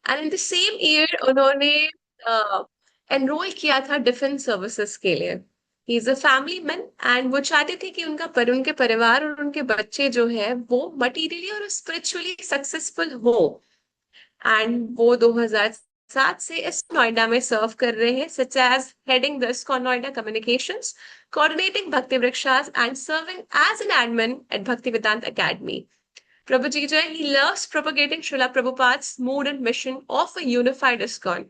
And in the same year उन्होंने enrol किया था डिफेंस सर्विसेज के लिए। He is a family man and वो चाहते थे कि उनके परिवार और उनके बच्चे जो है वो मटीरियली और स्पिरिचुअली सक्सेसफुल हो। एंड वो 2007 से इस नोएडा में सर्व कर रहे हैं, such as heading the ISKCON Noida communications, coordinating Bhakti Vrikshas and serving as an admin at Bhaktivedanta Academy. Prabhuji Jai, he loves propagating Srila Prabhupada's mood and mission of a unified ISKCON.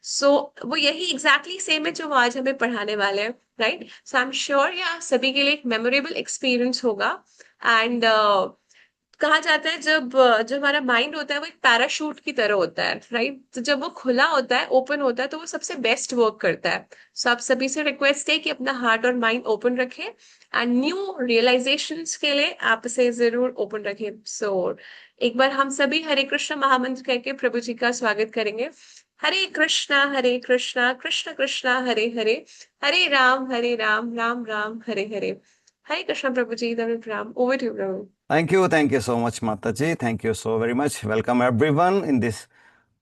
So वो यही exactly same है जो वो आज हमें पढ़ाने वाले हैं, right? So I'm sure ये आप सभी के लिए एक memorable experience होगा। एंड कहा जाता है जब हमारा माइंड होता है वो एक पैराशूट की तरह होता है, राइट? तो जब वो खुला होता है, ओपन होता है, तो वो सबसे बेस्ट वर्क करता है। सो आप सभी से रिक्वेस्ट है कि अपना हार्ट और माइंड ओपन रखें एंड न्यू रियलाइजेशंस के लिए आप इसे जरूर ओपन रखें। सो एक बार हम सभी हरे कृष्ण महामंत्र कह के प्रभु जी का स्वागत करेंगे। हरे कृष्णा कृष्ण कृष्णा हरे हरे, हरे राम राम राम हरे हरे। हरे कृष्णा प्रभु जी, दंड प्रणाम। ओवर टू प्रभु। Thank you so much, Mataji. Thank you so very much. Welcome everyone in this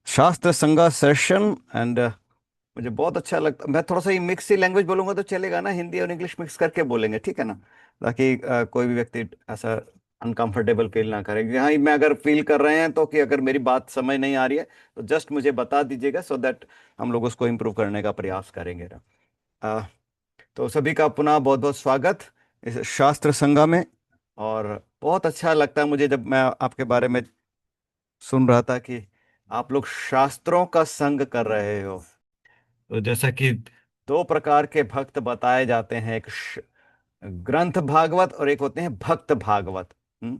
शास्त्र संगा सेशन एंड मुझे बहुत अच्छा लगता। मैं थोड़ा सा ये मिक्स ही लैंग्वेज बोलूंगा तो चलेगा ना, हिंदी और इंग्लिश मिक्स करके बोलेंगे, ठीक है ना? ताकि कोई भी व्यक्ति ऐसा अनकंफर्टेबल फील ना करे कि हाँ मैं अगर फील कर रहे हैं तो कि अगर मेरी बात समझ नहीं आ रही है तो जस्ट मुझे बता दीजिएगा, सो दैट हम लोग उसको इम्प्रूव करने का प्रयास करेंगे ना। अ, तो सभी का पुनः बहुत बहुत स्वागत इस शास्त्र संगा में। और बहुत अच्छा लगता है मुझे जब मैं आपके बारे में सुन रहा था कि आप लोग शास्त्रों का संग कर रहे हो। तो जैसा कि दो प्रकार के भक्त बताए जाते हैं, एक ग्रंथ भागवत और एक होते हैं भक्त भागवत। हम्म,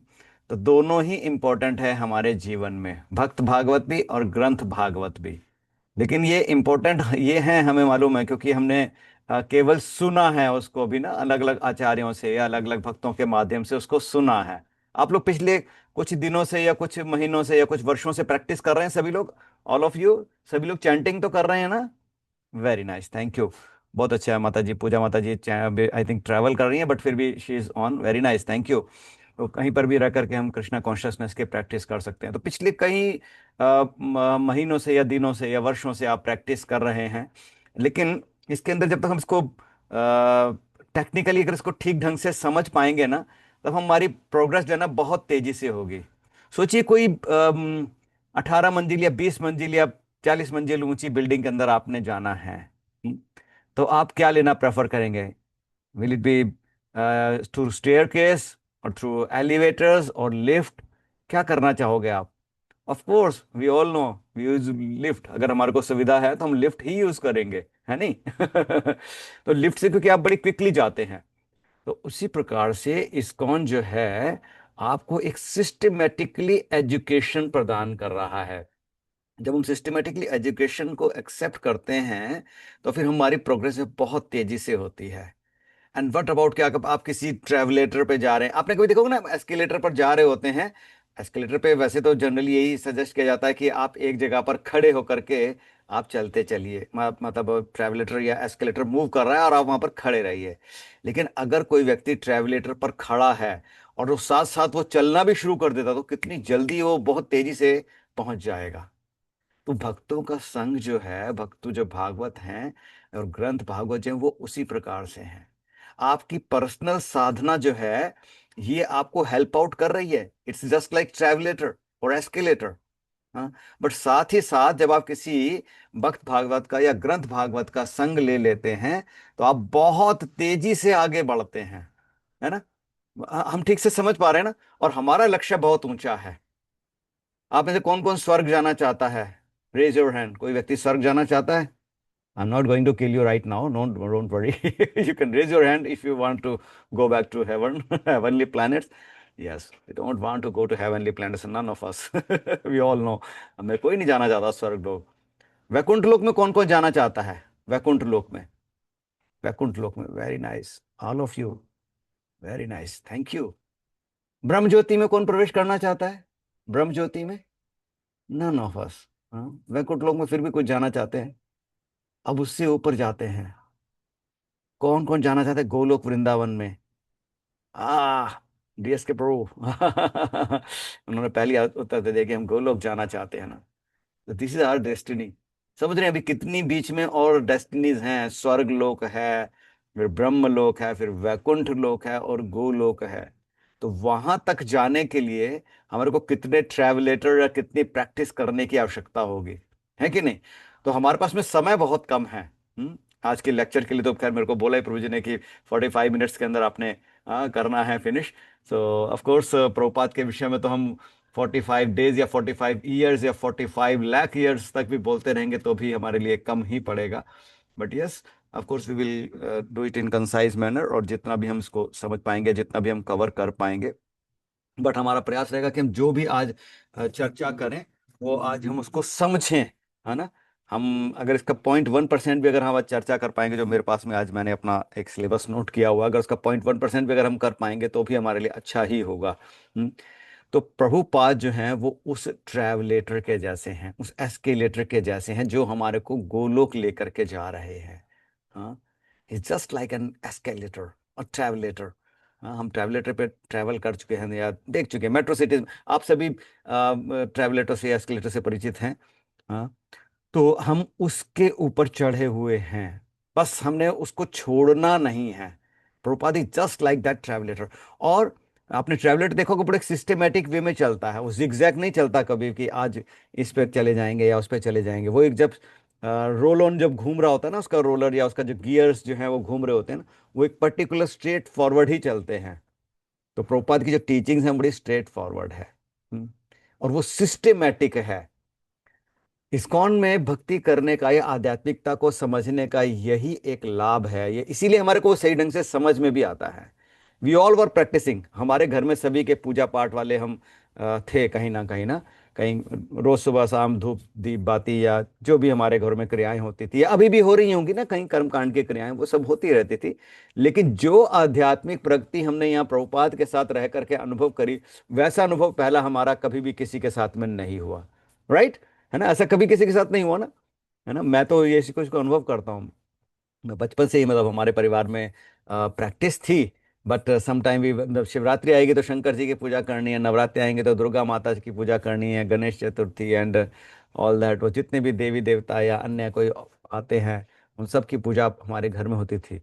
तो दोनों ही इंपॉर्टेंट है हमारे जीवन में, भक्त भागवत भी और ग्रंथ भागवत भी। लेकिन ये इम्पोर्टेंट ये है हमें मालूम है क्योंकि हमने केवल सुना है उसको भी ना, अलग अलग आचार्यों से या अलग अलग भक्तों के माध्यम से उसको सुना है। आप लोग पिछले कुछ दिनों से या कुछ महीनों से या कुछ वर्षों से प्रैक्टिस कर रहे हैं सभी लोग, ऑल ऑफ यू, सभी लोग चैंटिंग तो कर रहे हैं ना? Very nice, thank you. बहुत अच्छा है माता जी, पूजा माता जी आई थिंक ट्रैवल कर रही हैं बट फिर भी she is on, very nice, thank you. तो कहीं पर भी रह करके हम कृष्णा कॉन्शियसनेस के प्रैक्टिस कर सकते हैं। तो पिछले कई महीनों से या दिनों से या वर्षों से आप प्रैक्टिस कर रहे हैं, लेकिन इसके अंदर जब तक हम इसको टेक्निकली अगर इसको ठीक ढंग से समझ पाएंगे ना, तब हमारी प्रोग्रेस जो है ना बहुत तेजी से होगी। सोचिए कोई 18 मंजिल या 20 मंजिल या 40 मंजिल ऊंची बिल्डिंग के अंदर आपने जाना है। हम्म, तो आप क्या लेना प्रेफर करेंगे? Will it be through staircase और थ्रू एलिवेटर्स और लिफ्ट? क्या करना चाहोगे आप? Of course we all know we use lift. अगर हमारे को सुविधा है तो हम लिफ्ट ही यूज करेंगे, है नहीं? तो लिफ्ट से क्योंकि आप बड़ी क्विकली जाते हैं। तो उसी प्रकार से इस्कॉन जो है आपको एक सिस्टमेटिकली एजुकेशन प्रदान कर रहा है। जब हम सिस्टमेटिकली एजुकेशन को एक्सेप्ट करते हैं तो फिर हमारी प्रोग्रेस बहुत तेजी से होती है। एंड व्हाट अबाउट, क्या आप किसी ट्रेवलेटर पे जा रहे हैं, आपने कभी देखा होगा ना, एस्केलेटर पर जा रहे होते हैं। एस्केलेटर पे वैसे तो जनरली यही सजेस्ट किया जाता है कि आप एक जगह पर खड़े होकर के आप चलते चलिए, मतलब ट्रेवलेटर या एस्केलेटर मूव कर रहा है और आप वहां पर खड़े रहिए। लेकिन अगर कोई व्यक्ति ट्रेवलेटर पर खड़ा है और वो साथ साथ वो चलना भी शुरू कर देता तो कितनी जल्दी वो बहुत तेजी से पहुंच जाएगा। तो भक्तों का संग जो है, भक्त जो भागवत हैं और ग्रंथ भागवत जो है वो उसी प्रकार से हैं। आपकी पर्सनल साधना जो है ये आपको हेल्प आउट कर रही है, इट्स जस्ट लाइक ट्रैवलेटर और एस्केलेटर। हाँ, बट साथ ही साथ जब आप किसी भक्त भागवत का या ग्रंथ भागवत का संग ले लेते हैं तो आप बहुत तेजी से आगे बढ़ते हैं, है ना? हम ठीक से समझ पा रहे हैं ना? और हमारा लक्ष्य बहुत ऊंचा है। आप में से कौन कौन स्वर्ग जाना चाहता है? Raise your hand. कोई व्यक्ति स्वर्ग जाना चाहता है? I'm not going to kill you right now. No, don't worry. You can raise your hand if you want to go back to heaven, heavenly planets. Yes, we don't want to go to heavenly planets. None of us. We all know. हमें कोई नहीं जाना चाहता स्वर्ग लोक। वैकुंठ लोक में कौन कौन जाना चाहता है? वैकुंठ लोक में, वैकुंठ लोक में, very nice, all of you, very nice, thank you. ब्रह्म ज्योति में कौन प्रवेश करना चाहता है? ब्रह्म ज्योति में नन ऑफ अस। वैकुंठ लोक में फिर भी कुछ जाना चाहते हैं। अब उससे ऊपर जाते हैं, कौन कौन जाना चाहता है गोलोक वृंदावन में? आ डीएस के प्रभु। उन्होंने पहली उत्तर दे दिया कि हम गोलोक जाना चाहते हैं ना। This is our destiny. समझ रहे हैं अभी कितनी बीच में और डेस्टिनीज हैं। स्वर्ग लोक है, फिर ब्रह्म लोक है, फिर वैकुंठ लोक है और गोलोक है। तो वहां तक जाने के लिए हमारे को कितने ट्रैवलेटर या कितनी प्रैक्टिस करने की आवश्यकता होगी, है कि नहीं? तो हमारे पास में समय बहुत कम है। आज के लेक्चर के लिए तो खैर मेरे को बोला ही प्रभु जी ने कि 45 मिनट्स के अंदर आपने करना है finish. So of course Prabhupada के विषय में तो हम 45 डेज या 45 ईयर्स या 45 लाख ईयर्स तक भी बोलते रहेंगे तो भी हमारे लिए कम ही पड़ेगा। But yes, of course we will do it in concise manner, और जितना भी हम इसको समझ पाएंगे, जितना भी हम कवर कर पाएंगे। बट हमारा प्रयास रहेगा कि हम जो भी आज चर्चा करें वो आज हम उसको समझें, है ना? हम अगर इसका 0.1% भी अगर हम आज चर्चा कर पाएंगे, जो मेरे पास में आज मैंने अपना एक सिलेबस नोट किया हुआ, अगर उसका 0.1% भी अगर हम कर पाएंगे तो भी हमारे लिए अच्छा ही होगा। तो प्रभुपाद जो हैं वो उस ट्रैवलेटर के जैसे हैं, उस एस्केलेटर के जैसे हैं जो हमारे को गोलोक लेकर के जा रहे हैं। हाँ, it's just like an escalator और ट्रैवलेटर। हाँ, हम ट्रैवलेटर पे ट्रैवल कर चुके हैं या देख चुके हैं मेट्रो सिटीज। आप सभी ट्रैवलेटर से, एस्केलेटर से परिचित हैं। हाँ, तो हम उसके ऊपर चढ़े हुए हैं, बस हमने उसको छोड़ना नहीं है। Prabhupada is just like that travelator. और आपने ट्रैवलेटर देखोगे बड़े सिस्टेमेटिक वे में चलता है, वो जिगजैग नहीं चलता कभी कि आज इस पे चले जाएंगे या उस पे चले जाएंगे। वो एक जब रोल ऑन जब घूम रहा होता है ना, उसका रोलर या उसका जो गियर्स जो है वो घूम रहे होते हैं ना, वो एक पर्टिकुलर स्ट्रेट फॉरवर्ड ही चलते हैं। तो प्रभुपाद की जो टीचिंग्स हैं बड़ी स्ट्रेट फॉरवर्ड है। हम्म, और वो सिस्टेमेटिक है। इस्कॉन में भक्ति करने का या आध्यात्मिकता को समझने का यही एक लाभ है। ये इसीलिए हमारे को सही ढंग से समझ में भी आता है। वी ऑल वर प्रैक्टिसिंग, हमारे घर में सभी के पूजा पाठ वाले हम थे कहीं ना कहीं ना कहीं। रोज सुबह शाम धूप दीप बाती या जो भी हमारे घर में क्रियाएं होती थी या अभी भी हो रही होंगी ना, कहीं कर्म कांड की क्रियाएं वो सब होती रहती थी। लेकिन जो आध्यात्मिक प्रगति हमने यहाँ प्रभुपाद के साथ रह करके अनुभव करी, वैसा अनुभव पहला हमारा कभी भी किसी के साथ में नहीं हुआ। राइट? है ना? ऐसा कभी किसी के साथ नहीं हुआ ना, है ना? मैं तो ये इसी कुछ को अनुभव करता हूँ। मैं बचपन से ही मतलब हमारे परिवार में प्रैक्टिस थी। बट सम टाइम भी मतलब शिवरात्रि आएगी तो शंकर जी की पूजा करनी है, नवरात्रि आएंगे तो दुर्गा माता जी की पूजा करनी है, Ganesh Chaturthi and all that, वो जितने भी देवी देवता या अन्य कोई आते हैं उन सब की पूजा हमारे घर में होती थी।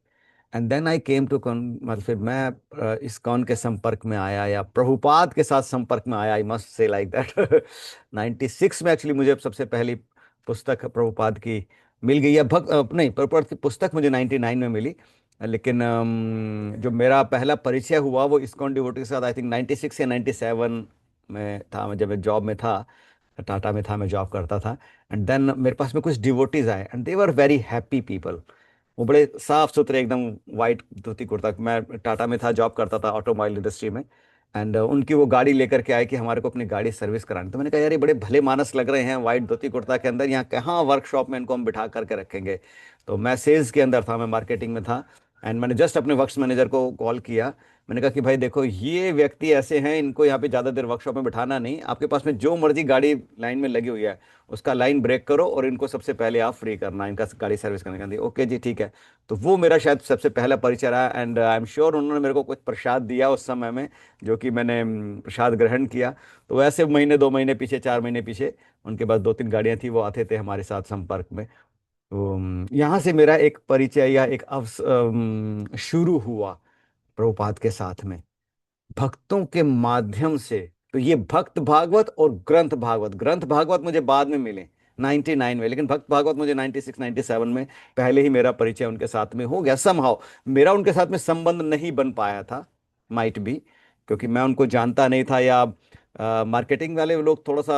And then I came to मतलब फिर मैं इस्कॉन के संपर्क में आया या प्रभुपाद के साथ संपर्क में आया, I must say like that. 96 में एक्चुअली मुझे सबसे पहली पुस्तक प्रभुपाद की मिल गई। या नहीं, प्रभुपाद की पुस्तक मुझे 99 में मिली। लेकिन जो मेरा पहला परिचय हुआ वो इस्कॉन डिवोटी के साथ आई थिंक 96 या 97 में था। मैं जब मैं जॉब में था, टाटा में था, मैं जॉब करता था। एंड देन मेरे पास में कुछ डिवोटीज आए and they were very happy people. वो बड़े साफ सुथरे एकदम वाइट धोती कुर्ता, मैं टाटा में था, जॉब करता था ऑटोमोबाइल इंडस्ट्री में। एंड उनकी वो गाड़ी लेकर के आए कि हमारे को अपनी गाड़ी सर्विस करानी। तो मैंने कहा यार ये बड़े भले मानस लग रहे हैं वाइट धोती कुर्ता के अंदर, यहाँ कहाँ वर्कशॉप में इनको हम बिठा करके रखेंगे। तो मैं सेल्स के अंदर था, मैं मार्केटिंग में था। एंड मैंने जस्ट अपने वर्क्स मैनेजर को कॉल किया। मैंने कहा कि भाई देखो ये व्यक्ति ऐसे हैं, इनको यहाँ पे ज़्यादा देर वर्कशॉप में बिठाना नहीं, आपके पास में जो मर्जी गाड़ी लाइन में लगी हुई है उसका लाइन ब्रेक करो और इनको सबसे पहले आप फ्री करना, इनका गाड़ी सर्विस करने का। ओके जी ठीक है। तो वो मेरा शायद सबसे पहला परिचय रहा। एंड आई एम श्योर उन्होंने मेरे को कुछ प्रसाद दिया उस समय में, जो कि मैंने प्रसाद ग्रहण किया। तो वैसे महीने 2 महीने पीछे, 4 महीने पीछे उनके पास 2-3 गाड़ियां थी, वो आते थे हमारे साथ संपर्क में। तो यहाँ से मेरा एक परिचय या एक शुरू हुआ प्रभुपाद के साथ में, भक्तों के माध्यम से। तो ये भक्त भागवत और ग्रंथ भागवत, ग्रंथ भागवत मुझे बाद में मिले 99 में, लेकिन भक्त भागवत मुझे 96 97 में पहले ही मेरा परिचय उनके साथ में हो गया। समहाउ मेरा उनके साथ में संबंध नहीं बन पाया था, माइट बी, क्योंकि मैं उनको जानता नहीं था। या मार्केटिंग वाले लोग थोड़ा सा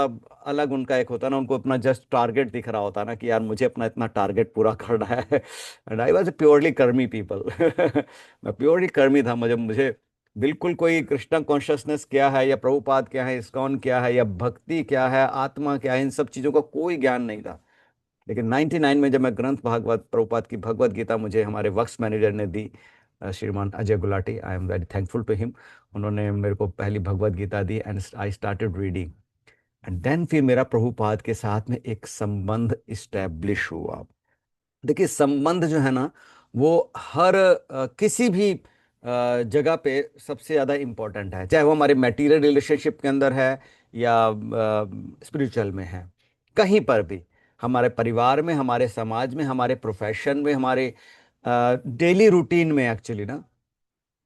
अलग उनका एक होता है ना, उनको अपना जस्ट टारगेट दिख रहा होता है ना कि यार मुझे अपना इतना टारगेट पूरा करना है। And I was a purely कर्मी पीपल। मैं प्योरली कर्मी था। मुझे मुझे बिल्कुल कोई कृष्णा कॉन्शियसनेस क्या है या प्रभुपाद क्या है, इस्कॉन क्या है या भक्ति क्या है, आत्मा क्या है, इन सब चीज़ों का कोई ज्ञान नहीं था। लेकिन 99 में जब मैं ग्रंथ भागवत, प्रभुपाद की भगवत गीता मुझे हमारे वर्क्स मैनेजर ने दी, श्रीमान Ajay Gulati, I am very thankful to him. उन्होंने मेरे को पहली भगवत गीता दी and I started reading. And then फिर मेरा प्रभुपाद के साथ में एक संबंध इस्टेब्लिश हुआ। देखिए संबंध जो है ना, वो हर किसी भी जगह पे सबसे ज़्यादा इम्पोर्टेंट है, चाहे वो हमारे मैटेरियल रिलेशनशिप के अंदर है या स्पिरिचुअल में है। कहीं पर भी, हमारे परिवार में, हमारे समाज में, हमारे प्रोफेशन में, हमारे डेली रूटीन में एक्चुअली ना,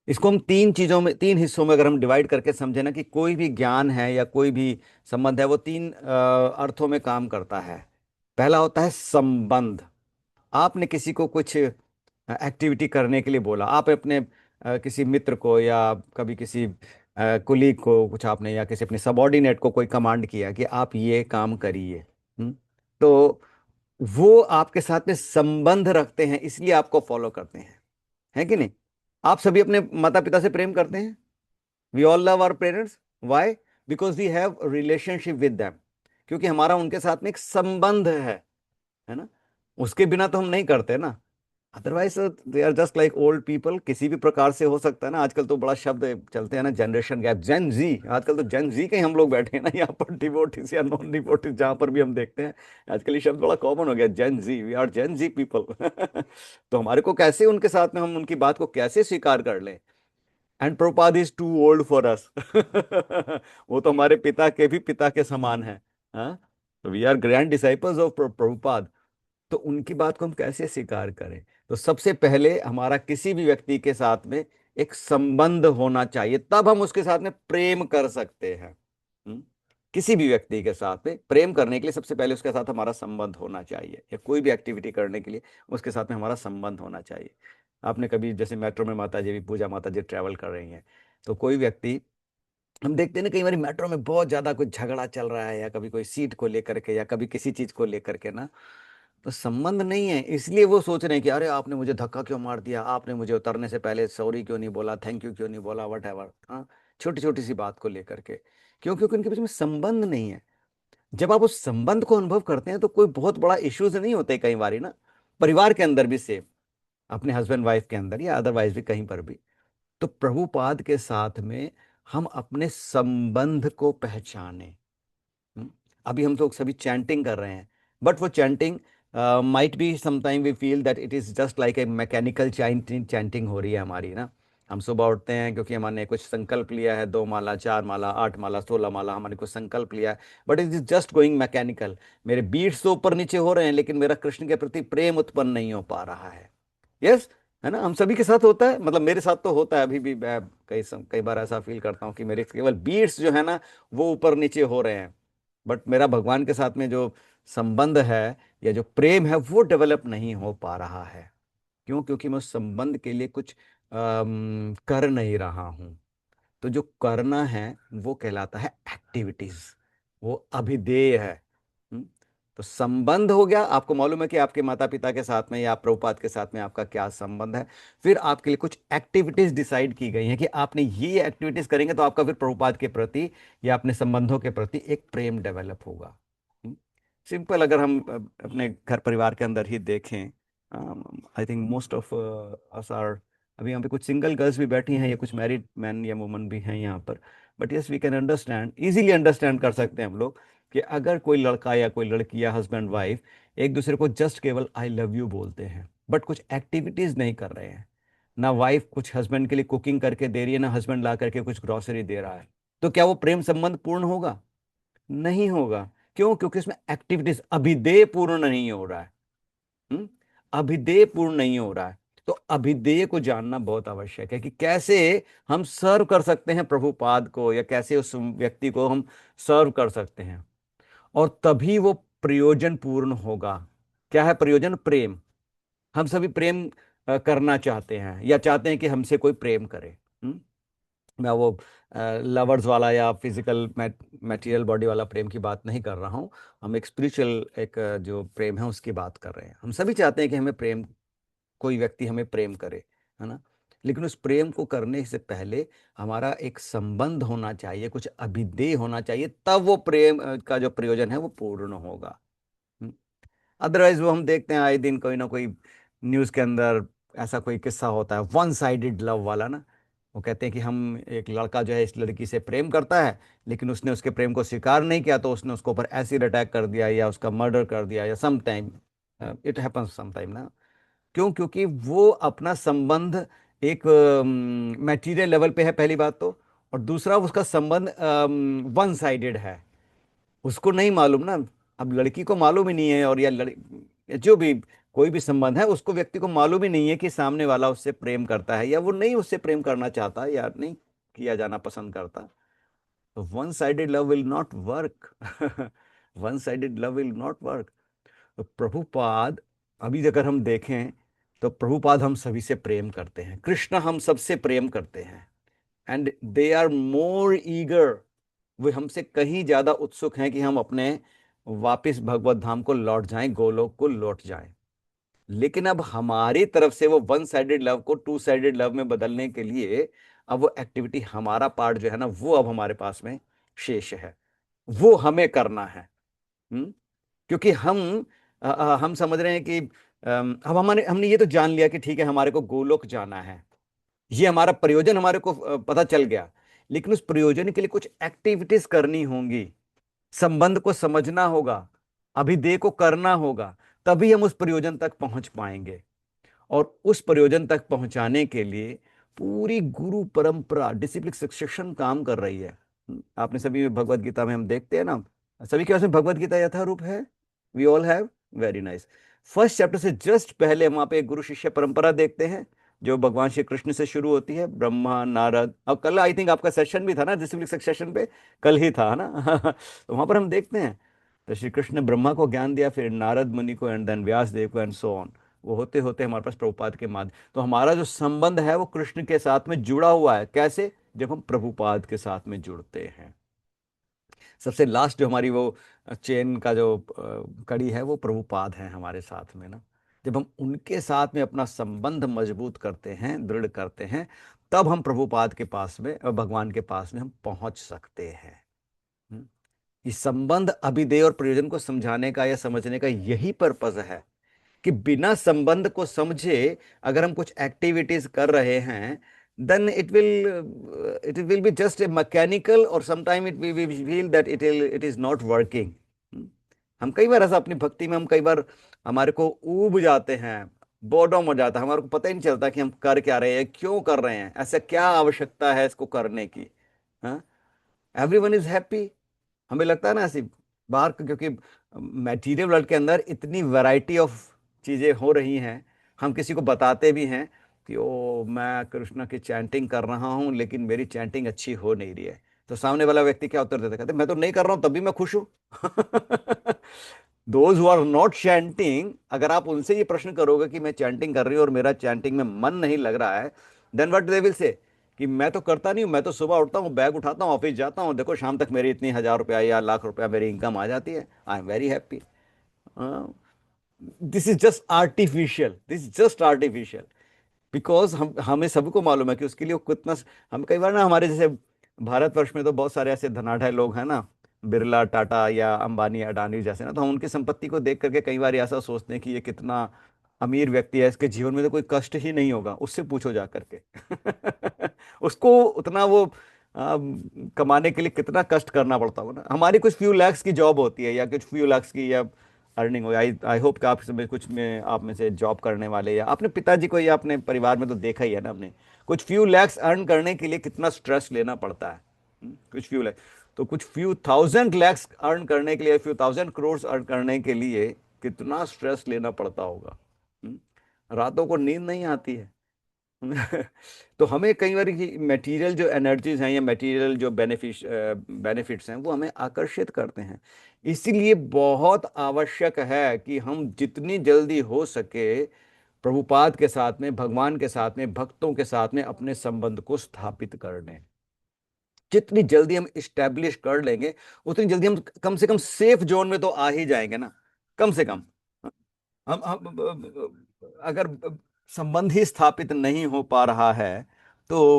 इसको हम तीन चीजों में, तीन हिस्सों में अगर हम डिवाइड करके समझे ना, कि कोई भी ज्ञान है या कोई भी संबंध है, वो तीन अर्थों में काम करता है। पहला होता है संबंध। आपने किसी को कुछ एक्टिविटी करने के लिए बोला, आप अपने किसी मित्र को या कभी किसी कुलीग को कुछ आपने, या किसी अपने सबॉर्डिनेट को कोई कमांड किया कि आप ये काम करिए। हम्म? तो वो आपके साथ में संबंध रखते हैं, इसलिए आपको फॉलो करते हैं, है कि नहीं? आप सभी अपने माता पिता से प्रेम करते हैं। We all love our parents. Why? Because we have relationship with them, क्योंकि हमारा उनके साथ में एक संबंध है ना। उसके बिना तो हम नहीं करते ना। Otherwise they are just like old people. किसी भी प्रकार से हो सकता है ना, आजकल तो बड़ा शब्द चलते हैं ना, जनरेशन गैप, जेन जी। आजकल तो जेन जी के ही हम लोग बैठे हैं ना यहाँ पर, डिवोटिस या नॉन डिवोटिस जहाँ पर भी हम देखते हैं, आजकल ये शब्द बड़ा कॉमन हो गया, Gen Z. We are Gen Z people. तो हमारे को कैसे उनके साथ में, हम उनकी बात को कैसे स्वीकार कर लें? And Prabhupada is too old for us. वो तो हमारे पिता के भी पिता के समान है। हाँ, तो we are grand disciples of Prabhupada. तो उनकी बात को हम कैसे स्वीकार करें? तो सबसे पहले हमारा किसी भी व्यक्ति के साथ में एक संबंध होना चाहिए, तब हम उसके साथ में प्रेम कर सकते हैं। हम्म? किसी भी व्यक्ति के साथ में प्रेम करने के लिए सबसे पहले उसके साथ हमारा संबंध होना चाहिए, या कोई भी एक्टिविटी करने के लिए उसके साथ में हमारा संबंध होना चाहिए। आपने कभी जैसे मेट्रो में माता जी भी, पूजा माता जी ट्रैवल कर रही हैं, तो कोई व्यक्ति, हम देखते हैं ना कई बार मेट्रो में बहुत ज्यादा कुछ झगड़ा चल रहा है, या कभी कोई सीट को लेकर के, या कभी किसी चीज को लेकर के ना, तो संबंध नहीं है, इसलिए वो सोच रहे हैं कि अरे आपने मुझे धक्का क्यों मार दिया, आपने मुझे उतरने से पहले सॉरी क्यों नहीं बोला, थैंक यू क्यों नहीं बोला, वट एवर। हाँ, छोटी छोटी सी बात को लेकर के। क्यों? क्योंकि उनके बीच में संबंध नहीं है। जब आप उस संबंध को अनुभव करते हैं तो कोई बहुत बड़ा इश्यूज नहीं होते कई बार ना। परिवार के अंदर भी सेम, अपने हस्बैंड वाइफ के अंदर या अदरवाइज भी कहीं पर भी। तो प्रभुपाद के साथ में हम अपने संबंध को पहचाने। हम्म? अभी हम लोग सभी चैंटिंग कर रहे हैं, बट वो chanting might be sometime we feel that it is just like a mechanical chanting chanting हो रही है हमारी ना। हम सुबह उठते हैं क्योंकि हमने कुछ संकल्प लिया है, 2 माला, 4 माला, 8 माला, 16 माला, हमने कुछ संकल्प लिया है, but it is just going mechanical. मेरे बीट्स तो ऊपर नीचे हो रहे हैं, लेकिन मेरा कृष्ण के प्रति प्रेम उत्पन्न नहीं हो पा रहा है। यस, है ना? हम सभी के साथ होता है, मतलब मेरे साथ तो होता है अभी भी। मैं कई बार ऐसा फील करता हूँ कि मेरे केवल बीट्स जो है ना, वो ऊपर नीचे हो रहे हैं, बट मेरा भगवान के साथ में जो संबंध है या जो प्रेम है वो डेवलप नहीं हो पा रहा है। क्यों? क्योंकि मैं उस संबंध के लिए कुछ कर नहीं रहा हूं। तो जो करना है वो कहलाता है एक्टिविटीज, वो अभिधेय है। हम्म? तो संबंध हो गया, आपको मालूम है कि आपके माता पिता के साथ में या प्रभुपाद के साथ में आपका क्या संबंध है। फिर आपके लिए कुछ एक्टिविटीज डिसाइड की गई हैं कि आपने ये एक्टिविटीज करेंगे तो आपका फिर प्रभुपाद के प्रति या अपने संबंधों के प्रति एक प्रेम डेवलप होगा। सिंपल, अगर हम अपने घर परिवार के अंदर ही देखें, I think most of us are, अभी यहाँ पे कुछ सिंगल गर्ल्स भी बैठी हैं या कुछ मैरिड मैन या वुमन भी हैं यहाँ पर, but yes we can understand, easily understand कर सकते हैं हम लोग, कि अगर कोई लड़का या कोई लड़की या हस्बैंड वाइफ एक दूसरे को जस्ट केवल आई लव यू बोलते हैं, बट कुछ एक्टिविटीज नहीं कर रहे हैं, ना वाइफ कुछ हस्बैंड के लिए कुकिंग करके दे रही है, ना हस्बैंड ला करके कुछ ग्रोसरी दे रहा है, तो क्या वो प्रेम संबंध पूर्ण होगा? नहीं होगा। क्यों? क्योंकि उसमें एक्टिविटीज, अभिदेय पूर्ण नहीं हो रहा है। हम्म? अभिदेय पूर्ण नहीं हो रहा है। तो अभिदेय को जानना बहुत आवश्यक है, कि कैसे हम सर्व कर सकते हैं प्रभुपाद को, या कैसे उस व्यक्ति को हम सर्व कर सकते हैं, और तभी वो प्रयोजन पूर्ण होगा। क्या है प्रयोजन? प्रेम। हम सभी प्रेम करना चाहते हैं, या चाहते हैं कि हमसे कोई प्रेम करे। हम्म? मैं वो लवर्स वाला या फिजिकल मटेरियल बॉडी वाला प्रेम की बात नहीं कर रहा हूँ। हम एक स्पिरिचुअल, एक जो प्रेम है उसकी बात कर रहे हैं। हम सभी चाहते हैं कि हमें प्रेम, कोई व्यक्ति हमें प्रेम करे, है ना? लेकिन उस प्रेम को करने से पहले हमारा एक संबंध होना चाहिए, कुछ अभिदेय होना चाहिए, तब वो प्रेम का जो प्रयोजन है वो पूर्ण होगा। अदरवाइज वो हम देखते हैं आए दिन कोई ना कोई न्यूज़ के अंदर ऐसा कोई किस्सा होता है, वन साइडेड लव वाला ना। वो कहते हैं कि हम, एक लड़का जो है इस लड़की से प्रेम करता है, लेकिन उसने उसके प्रेम को स्वीकार नहीं किया, तो उसने उसके ऊपर एसिड अटैक कर दिया, या उसका मर्डर कर दिया, या some time it happens some time ना। क्यों? क्योंकि वो अपना संबंध एक मटेरियल लेवल पे है, पहली बात तो, और दूसरा उसका संबंध वन साइडेड है। उसको नहीं मालूम ना अब लड़की को मालूम ही नहीं है, और या जो भी कोई भी संबंध है, उसको व्यक्ति को मालूम ही नहीं है कि सामने वाला उससे प्रेम करता है या वो नहीं उससे प्रेम करना चाहता या नहीं किया जाना पसंद करता। तो one sided love will not work. One sided love will not work. तो प्रभुपाद, अभी अगर हम देखें तो प्रभुपाद हम सभी से प्रेम करते हैं, कृष्ण हम सबसे प्रेम करते हैं, and they are more eager. वे हमसे कहीं ज्यादा उत्सुक हैं कि हम अपने वापिस भगवत धाम को लौट जाएं, गोलोक को लौट जाएं। लेकिन अब हमारी तरफ से वो वन साइडेड लव को टू साइडेड लव में बदलने के लिए अब वो एक्टिविटी, हमारा पार्ट जो है ना, वो अब हमारे पास में शेष है, वो हमें करना है। क्योंकि हम समझ रहे हैं कि अब हमने ये तो जान लिया कि ठीक है, हमारे को गोलोक जाना है, ये हमारा प्रयोजन हमारे को पता चल गया। लेकिन उस प्रयोजन के लिए कुछ एक्टिविटीज करनी होंगी, संबंध को समझना होगा, अभिधेय को करना होगा, तभी हम उस प्रयोजन तक पहुंच पाएंगे। और उस प्रयोजन तक पहुंचाने के लिए पूरी गुरु परंपरा, डिसिप्लिन सक्सेशन काम कर रही है। आपने सभी भगवत गीता में हम देखते हैं ना, सभी के पास में भगवत गीता यथारूप है, we all have, very nice. First chapter से जस्ट पहले हम वहां पे एक गुरु शिष्य परंपरा देखते हैं, जो भगवान श्री कृष्ण से शुरू होती है, ब्रह्मा नारद। और कल आई थिंक आपका सेशन भी था ना डिसिप्लिन सक्सेशन पे, कल ही था ना। तो वहां पर हम देखते हैं, तो श्री कृष्ण ने ब्रह्मा को ज्ञान दिया, फिर नारद मुनि को, एंड देन व्यास देव को, एंड सो ऑन। वो होते होते हमारे पास प्रभुपाद के माध्यम, तो हमारा जो संबंध है वो कृष्ण के साथ में जुड़ा हुआ है। कैसे? जब हम प्रभुपाद के साथ में जुड़ते हैं। सबसे लास्ट जो हमारी वो चेन का जो कड़ी है, वो प्रभुपाद है हमारे साथ में ना। जब हम उनके साथ में अपना संबंध मजबूत करते हैं, दृढ़ करते हैं, तब हम प्रभुपाद के पास में, भगवान के पास में हम पहुंच सकते हैं। हम्म। ये संबंध, अभिधेय और प्रयोजन को समझाने का या समझने का यही पर्पज है, कि बिना संबंध को समझे अगर हम कुछ एक्टिविटीज कर रहे हैं, then it will be just a mechanical, और sometime it we feel that it is not working. हम कई बार ऐसा अपनी भक्ति में, हम कई बार हमारे को ऊब जाते हैं, बोर्डम हो जाता है, हमारे को पता ही नहीं चलता कि हम कर क्या रहे हैं, क्यों कर रहे हैं, ऐसा क्या आवश्यकता है इसको करने की। हाँ, एवरीवन इज हैप्पी, हमें लगता है ना ऐसी बाहर क्योंकि मटेरियल वर्ल्ड के अंदर इतनी वैरायटी ऑफ चीजें हो रही हैं, हम किसी को बताते भी हैं कि ओ मैं कृष्णा की चैंटिंग कर रहा हूं, लेकिन मेरी चैंटिंग अच्छी हो नहीं रही है। तो सामने वाला व्यक्ति क्या उत्तर देता, कहते मैं तो नहीं कर रहा हूं तभी मैं खुश हूं। Those who are not chanting, अगर आप उनसे ये प्रश्न करोगे कि मैं चैंटिंग कर रही हूँ और मेरा चैंटिंग में मन नहीं लग रहा है, then what they will say, कि मैं तो करता नहीं हूँ, मैं तो सुबह उठता हूँ, बैग उठाता हूँ, ऑफिस जाता हूँ, देखो शाम तक मेरी इतनी 1,000 रुपया या लाख रुपया मेरी इनकम आ जाती है, आई am very happy. This is just artificial, this is just artificial. Because हमें सबको मालूम है कि उसके लिए वो कितना, हम कई बार ना, हमारे जैसे भारतवर्ष में तो बहुत सारे ऐसे धनाढ़ लोग हैं ना, बिरला, टाटा या अंबानी, अडानी जैसे ना, तो हम उनकी संपत्ति को देख करके कई बार ऐसा सोचते हैं कि ये कितना अमीर व्यक्ति है, इसके जीवन में तो कोई कष्ट ही नहीं होगा। उससे पूछो जा करके। उसको उतना वो कमाने के लिए कितना कष्ट करना पड़ता होगा ना। हमारी कुछ फ्यू लैक्स की जॉब होती है, या कुछ फ्यू लैक्स की या अर्निंग हो। आई आई होप कि आप में कुछ में, आप में से जॉब करने वाले या अपने पिताजी को या अपने परिवार में तो देखा ही है ना आपने, कुछ फ्यू लैक्स अर्न करने के लिए कितना स्ट्रेस लेना पड़ता है। कुछ फ्यू लैक्स, तो कुछ फ्यू थाउजेंड लैक्स अर्न करने के लिए, फ्यू थाउजेंड करोड़ अर्न करने के लिए कितना स्ट्रेस लेना पड़ता होगा। रातों को नींद नहीं आती है। तो हमें कई बार मटेरियल जो एनर्जीज हैं या मटेरियल जो बेनिफिट्स हैं, वो हमें आकर्षित करते हैं। इसीलिए बहुत आवश्यक है कि हम जितनी जल्दी हो सके प्रभुपाद के साथ में, भगवान के साथ में, भक्तों के साथ में अपने संबंध को स्थापित कर लें। जितनी जल्दी हम इस्टेब्लिश कर लेंगे, उतनी जल्दी हम कम से कम सेफ जोन में तो आ ही जाएंगे ना, कम से कम। हम अगर संबंध ही स्थापित नहीं हो पा रहा है, तो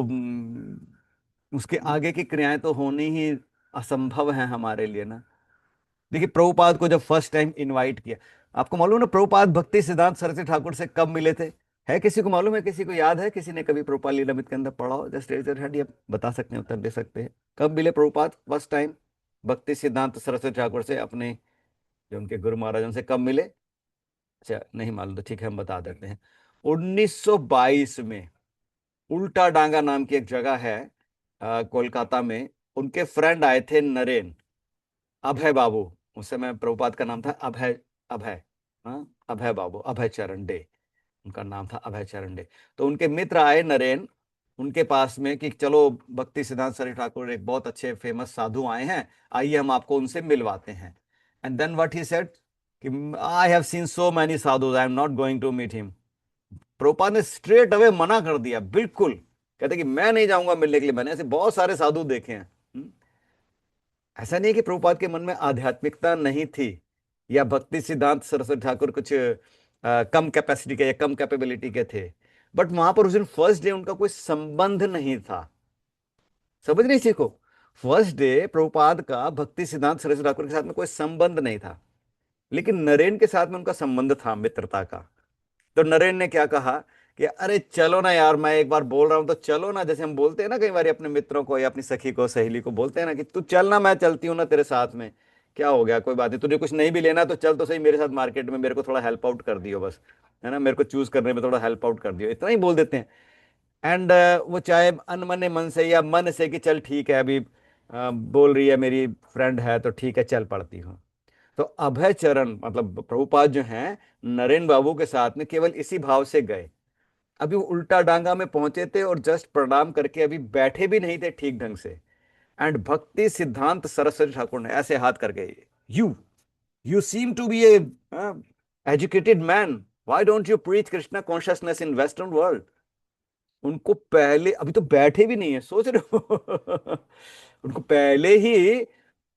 उसके आगे की क्रियाएं तो होनी ही असंभव है हमारे लिए ना। देखिए, प्रभुपाद को जब फर्स्ट टाइम इनवाइट किया, आपको मालूम है ना प्रभुपाद भक्ति सिद्धांत सरस्वती ठाकुर से कब मिले थे? है किसी को मालूम है, किसी को याद है, किसी ने कभी प्रभुपाद लीलामृत के अंदर पढ़ा हो? जस्ट रेज योर हैंड, ये बता सकते हैं, उत्तर दे सकते हैं। कब मिले प्रभुपाद फर्स्ट टाइम भक्ति सिद्धांत सरस्वती ठाकुर से, अपने जो उनके गुरु महाराजन से कब मिले? अच्छा, नहीं मालूम तो ठीक है, हम बता देते हैं। 1922 में उल्टा डांगा नाम की एक जगह है कोलकाता में, उनके फ्रेंड आए थे नरेन, अभय बाबू, उस समय प्रभुपाद का नाम था अभय, अभय, हाँ, अभय बाबू, अभय चरण डे, उनका नाम था अभय चरण डे। तो उनके मित्र आए नरेन उनके पास में कि चलो भक्ति सिद्धांत सरस्वती ठाकुर एक बहुत अच्छे फेमस साधु आए हैं, आइए हम आपको उनसे मिलवाते हैं। And then what he said कि I have seen so many sadhu, I am not going to meet him. Prabhupada ने स्ट्रेट अवे मना कर दिया, बिल्कुल, कहते कि मैं नहीं जाऊंगा मिलने के लिए, मैंने ऐसे बहुत सारे साधु देखे हैं। ऐसा नहीं है कि प्रभुपाद के मन में आध्यात्मिकता नहीं थी, या भक्ति सिद्धांत सरस्वती ठाकुर कुछ कम कैपेसिटी के या कम कैपेबिलिटी के थे, बट वहां पर उस दिन फर्स्ट डे उनका कोई संबंध नहीं था। समझ रही इसी को? फर्स्ट डे प्रभुपाद का भक्ति सिद्धांत सरस्वती ठाकुर के साथ में कोई संबंध नहीं था, लेकिन नरेन के साथ में उनका संबंध था, मित्रता का। तो नरेन ने क्या कहा कि अरे चलो ना यार, मैं एक बार बोल रहा हूं तो चलो ना, जैसे हम बोलते हैं ना कई बार अपने मित्रों को या अपनी सखी को, सहेली को बोलते हैं ना कि तू चलना, मैं चलती हूँ ना तेरे साथ में, क्या हो गया, कोई बात नहीं, तुझे कुछ नहीं भी लेना तो चल तो सही मेरे साथ मार्केट में, मेरे को थोड़ा हेल्प आउट कर दियो बस, है ना, मेरे को चूज करने में थोड़ा हेल्प आउट कर दियो, इतना ही बोल देते हैं। एंड वो चाहे अनमने मन से या मन से कि चल ठीक है अभी बोल रही है मेरी फ्रेंड है तो ठीक है चल पड़ती हूँ। तो अभय चरण मतलब प्रभुपाद जो हैं नरेन बाबू के साथ में केवल इसी भाव से गए। अभी वो उल्टा डांगा में पहुंचे थे और जस्ट प्रणाम करके अभी बैठे भी नहीं थे ठीक ढंग से। एंड भक्ति सिद्धांत सरस्वती ठाकुर ने ऐसे हाथ करके, you you seem to be a educated man, why don't you preach Krishna consciousness in western world. उनको पहले, अभी तो बैठे भी नहीं है, सोच रहे हो उनको पहले ही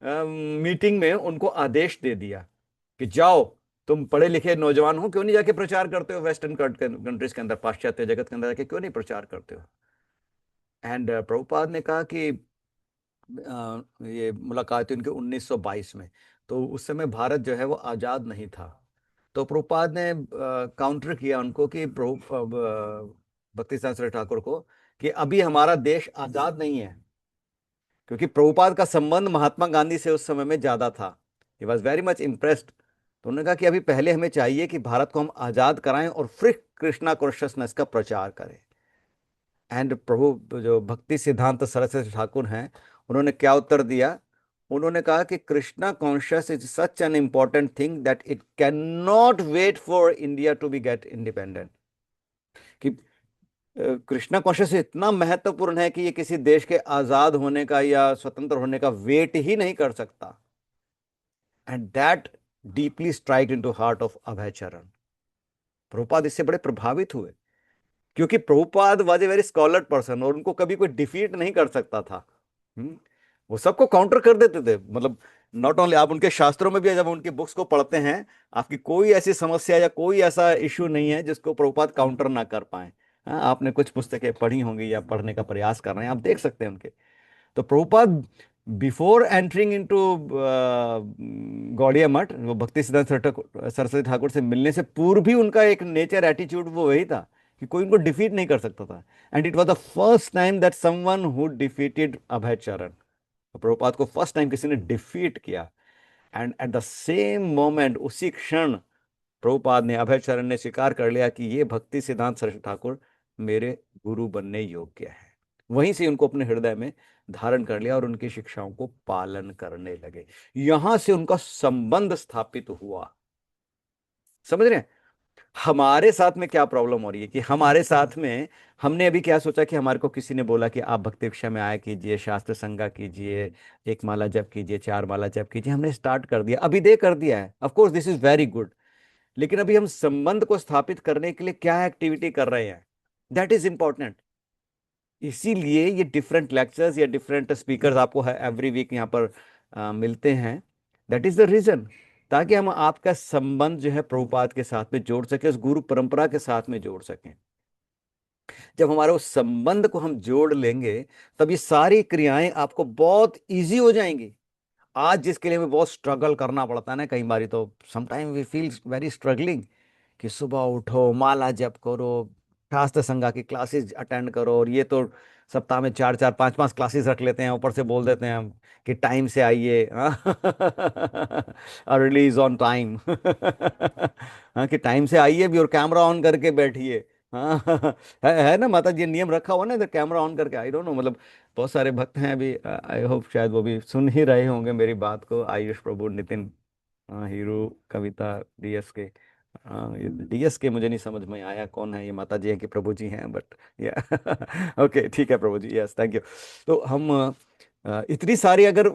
मीटिंग में उनको आदेश दे दिया कि जाओ, तुम पढ़े लिखे नौजवान हो, क्यों नहीं जाके प्रचार करते हो वेस्टर्न कंट्रीज के अंदर, पाश्चात्य जगत के अंदर जाके क्यों नहीं प्रचार करते हो। एंड प्रभुपाद ने कहा कि ये मुलाकात हुई उनके 1922 में, तो उस समय भारत जो है वो आज़ाद नहीं था। तो प्रभुपाद ने काउंटर किया उनको कि भक्ति सिद्धांत ठाकुर को कि अभी हमारा देश आज़ाद नहीं है, क्योंकि प्रभुपाद का संबंध महात्मा गांधी से उस समय में ज्यादा था। He was very much impressed. तो उन्होंने कहा कि अभी पहले हमें चाहिए कि भारत को हम आजाद कराएं और फिर कृष्णा कॉन्शियसनेस का प्रचार करें। एंड प्रभु जो भक्ति सिद्धांत सरस्वती ठाकुर हैं, उन्होंने क्या उत्तर दिया? उन्होंने कहा कि Krishna conscious is such an important thing that it can not wait for India to be get independent. कि कृष्णा कॉन्शियस इतना महत्वपूर्ण है कि ये किसी देश के आजाद होने का या स्वतंत्र होने का वेट ही नहीं कर सकता। And that deeply strike into heart of Abhay Charan. Prabhupada इससे बड़े प्रभावित हुए, क्योंकि Prabhupada was a very scholared person और उनको कभी कोई डिफीट नहीं कर सकता था। वो सबको काउंटर कर देते थे, मतलब नॉट ओनली, आप उनके शास्त्रों में भी जब उनकी बुक्स को पढ़ते हैं, आपकी कोई ऐसी समस्या या कोई ऐसा इश्यू नहीं है जिसको प्रभुपाद काउंटर ना कर पाए। हाँ, आपने कुछ पुस्तकें पढ़ी होंगी या पढ़ने का प्रयास कर रहे हैं, आप देख सकते हैं उनके। तो Prabhupada before entering into Gaudiya मठ, वो भक्ति सिद्धांत सरस्वती ठाकुर से मिलने से पूर्व भी उनका एक नेचर एटीट्यूड वो वही था कि कोई उनको डिफीट नहीं कर सकता था। And it was the first time that someone who defeated Abhay Charan. Prabhupad को फर्स्ट टाइम किसी ने डिफीट किया। And at the same moment, उसी क्षण प्रभुपाद ने, अभय चरण ने स्वीकार कर लिया कि ये भक्ति सिद्धांत सरस्वती ठाकुर मेरे गुरु बनने योग्य है। वहीं से उनको अपने हृदय में धारण कर लिया और उनकी शिक्षाओं को पालन करने लगे। यहां से उनका संबंध स्थापित हुआ। समझ रहे हैं? हमारे साथ में क्या प्रॉब्लम हो रही है कि हमारे साथ में हमने अभी क्या सोचा कि हमारे को किसी ने बोला कि आप भक्ति कक्षा में आया कीजिए, शास्त्र संगा कीजिए, एक माला जप कीजिए, चार माला जप कीजिए, हमने स्टार्ट कर दिया, अभी दे कर दिया है, of course this is very good. लेकिन अभी हम संबंध को स्थापित करने के लिए क्या एक्टिविटी कर रहे हैं, दैट इज इंपॉर्टेंट। इसीलिए ये डिफरेंट लेक्चर्स या डिफरेंट स्पीकर्स आपको एवरी वीक यहाँ पर मिलते हैं। दैट इज द रीजन, ताकि हम आपका संबंध जो है प्रभुपाद के साथ में जोड़ सके, उस गुरु परंपरा के साथ में जोड़ सकें। जब हमारे उस संबंध को हम जोड़ लेंगे, तब ये सारी क्रियाएं आपको बहुत इजी हो जाएंगी। आज जिसके लिए हमें बहुत स्ट्रगल करना पड़ता है ना, कई बार तो sometime we feel very struggling, कि सुबह उठो, माला जप करो, शास्त्र संगा की क्लासेस अटेंड करो, और ये तो सप्ताह में चार चार पांच पांच क्लासेस रख लेते हैं, ऊपर से बोल देते हैं हम कि टाइम से आइए, अर्ली इज ऑन टाइम। हाँ, कि टाइम से आइए भी और कैमरा ऑन करके बैठिए। हाँ, है ना माता जी, नियम रखा हुआ ना इधर, कैमरा ऑन करके। आई डोंट नो, मतलब बहुत सारे भक्त हैं अभी, आई होप शायद वो भी सुन ही रहे होंगे मेरी बात को, आयुष प्रभु, नितिन, हाँ, हीरू, कविता, डीएस के। डीएस के मुझे नहीं समझ में आया कौन है, ये माता जी हैं कि प्रभु जी हैं, बट या ओके, ठीक है प्रभु जी, यस, थैंक यू। तो हम इतनी सारी अगर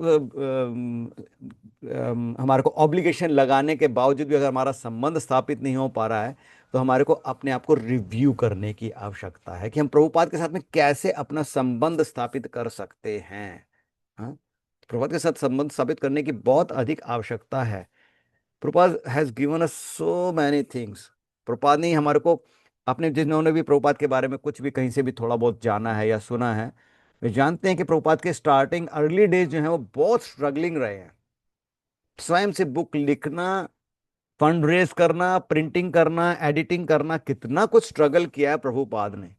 हमारे को ऑब्लिगेशन लगाने के बावजूद भी अगर हमारा संबंध स्थापित नहीं हो पा रहा है, तो हमारे को अपने आप को रिव्यू करने की आवश्यकता है कि हम प्रभुपाद के साथ में कैसे अपना संबंध स्थापित कर सकते हैं। हाँ, प्रभुपाद के साथ संबंध स्थापित करने की बहुत अधिक आवश्यकता है। Prabhupada has given us so many things. Prabhupada ने ही हमारे को, अपने जिन्होंने भी प्रभुपाद के बारे में कुछ भी कहीं से भी थोड़ा बहुत जाना है या सुना है, वे जानते हैं कि प्रभुपाद के स्टार्टिंग अर्ली डेज जो है वो बहुत स्ट्रगलिंग रहे हैं। स्वयं से बुक लिखना, फंड रेज करना, प्रिंटिंग करना, एडिटिंग करना, कितना कुछ स्ट्रगल किया है प्रभुपाद ने।